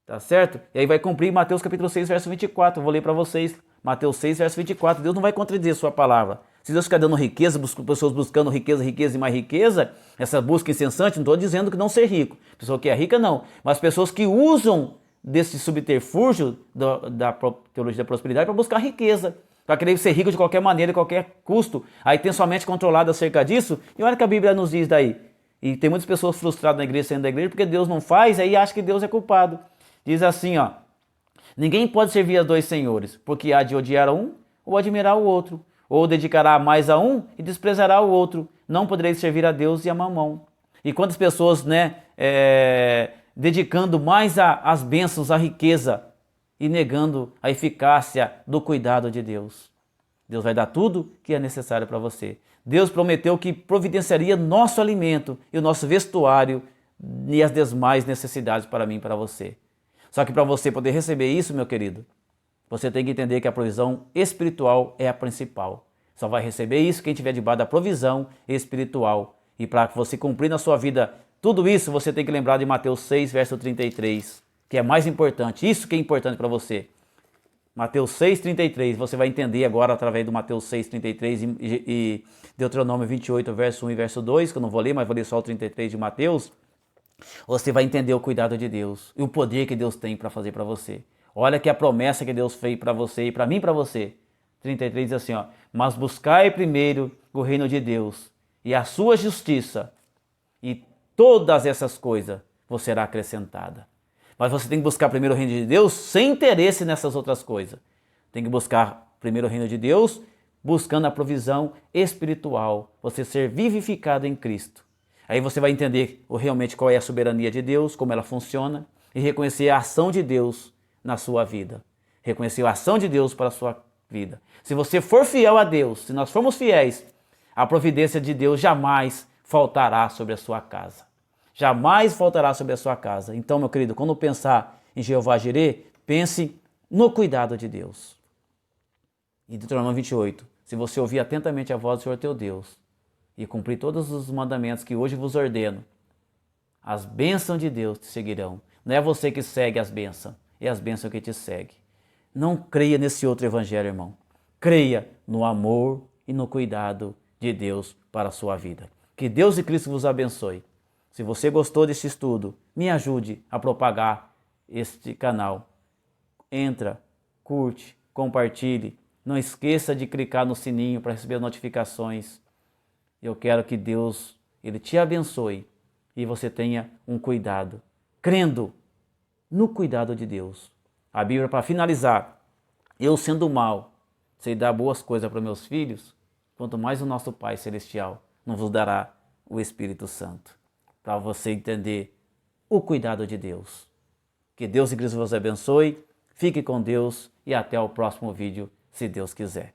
Tá certo? E aí vai cumprir Mateus capítulo 6, verso 24. Eu vou ler para vocês. Mateus 6, verso 24. Deus não vai contradizer a sua palavra. Se Deus ficar dando riqueza, pessoas buscando riqueza, riqueza e mais riqueza, essa busca incessante, não estou dizendo que não ser rico. Pessoa que é rica, não. Mas pessoas que usam desse subterfúgio da teologia da prosperidade para buscar riqueza. Para querer ser rico de qualquer maneira, de qualquer custo. Aí tem sua mente controlada acerca disso. E olha o que a Bíblia nos diz daí. E tem muitas pessoas frustradas na igreja, saindo da igreja, porque Deus não faz, aí acha que Deus é culpado. Diz assim, ó. Ninguém pode servir a dois senhores, porque há de odiar a um ou admirar o outro. Ou dedicará mais a um e desprezará o outro. Não podereis servir a Deus e a Mamão. E quantas pessoas, né, dedicando mais às bênçãos, à riqueza, e negando a eficácia do cuidado de Deus. Deus vai dar tudo que é necessário para você. Deus prometeu que providenciaria nosso alimento e o nosso vestuário e as demais necessidades para mim e para você. Só que para você poder receber isso, meu querido, você tem que entender que a provisão espiritual é a principal. Só vai receber isso quem estiver debaixo da provisão espiritual. E para você cumprir na sua vida tudo isso, você tem que lembrar de Mateus 6, verso 33, que é mais importante. Isso que é importante para você. Mateus 6, 33, você vai entender agora através do Mateus 6, 33 e Deuteronômio 28, verso 1 e verso 2, que eu não vou ler, mas vou ler só o 33 de Mateus. Você vai entender o cuidado de Deus e o poder que Deus tem para fazer para você. Olha que a promessa que Deus fez para você e para mim e para você. 33 diz assim, ó, mas buscai primeiro o reino de Deus e a sua justiça, e todas essas coisas vos será acrescentada. Mas você tem que buscar primeiro o reino de Deus sem interesse nessas outras coisas. Tem que buscar primeiro o reino de Deus, buscando a provisão espiritual, você ser vivificado em Cristo. Aí você vai entender realmente qual é a soberania de Deus, como ela funciona, e reconhecer a ação de Deus na sua vida. Reconhecer a ação de Deus para a sua vida. Se você for fiel a Deus, se nós formos fiéis, a providência de Deus jamais faltará sobre a sua casa. Jamais faltará sobre a sua casa. Então, meu querido, quando pensar em Jeová Jirê, pense no cuidado de Deus. Em Deuteronômio 28, se você ouvir atentamente a voz do Senhor teu Deus e cumprir todos os mandamentos que hoje vos ordeno, as bênçãos de Deus te seguirão. Não é você que segue as bênçãos, é as bênçãos que te seguem. Não creia nesse outro evangelho, irmão. Creia no amor e no cuidado de Deus para a sua vida. Que Deus e Cristo vos abençoe. Se você gostou desse estudo, me ajude a propagar este canal. Entra, curte, compartilhe. Não esqueça de clicar no sininho para receber notificações. Eu quero que Deus Ele te abençoe e você tenha um cuidado, crendo no cuidado de Deus. A Bíblia, para finalizar, eu sendo mal, sei dar boas coisas para meus filhos, quanto mais o nosso Pai Celestial não vos dará o Espírito Santo, para você entender o cuidado de Deus. Que Deus e Cristo vos abençoe, fique com Deus e até o próximo vídeo, se Deus quiser.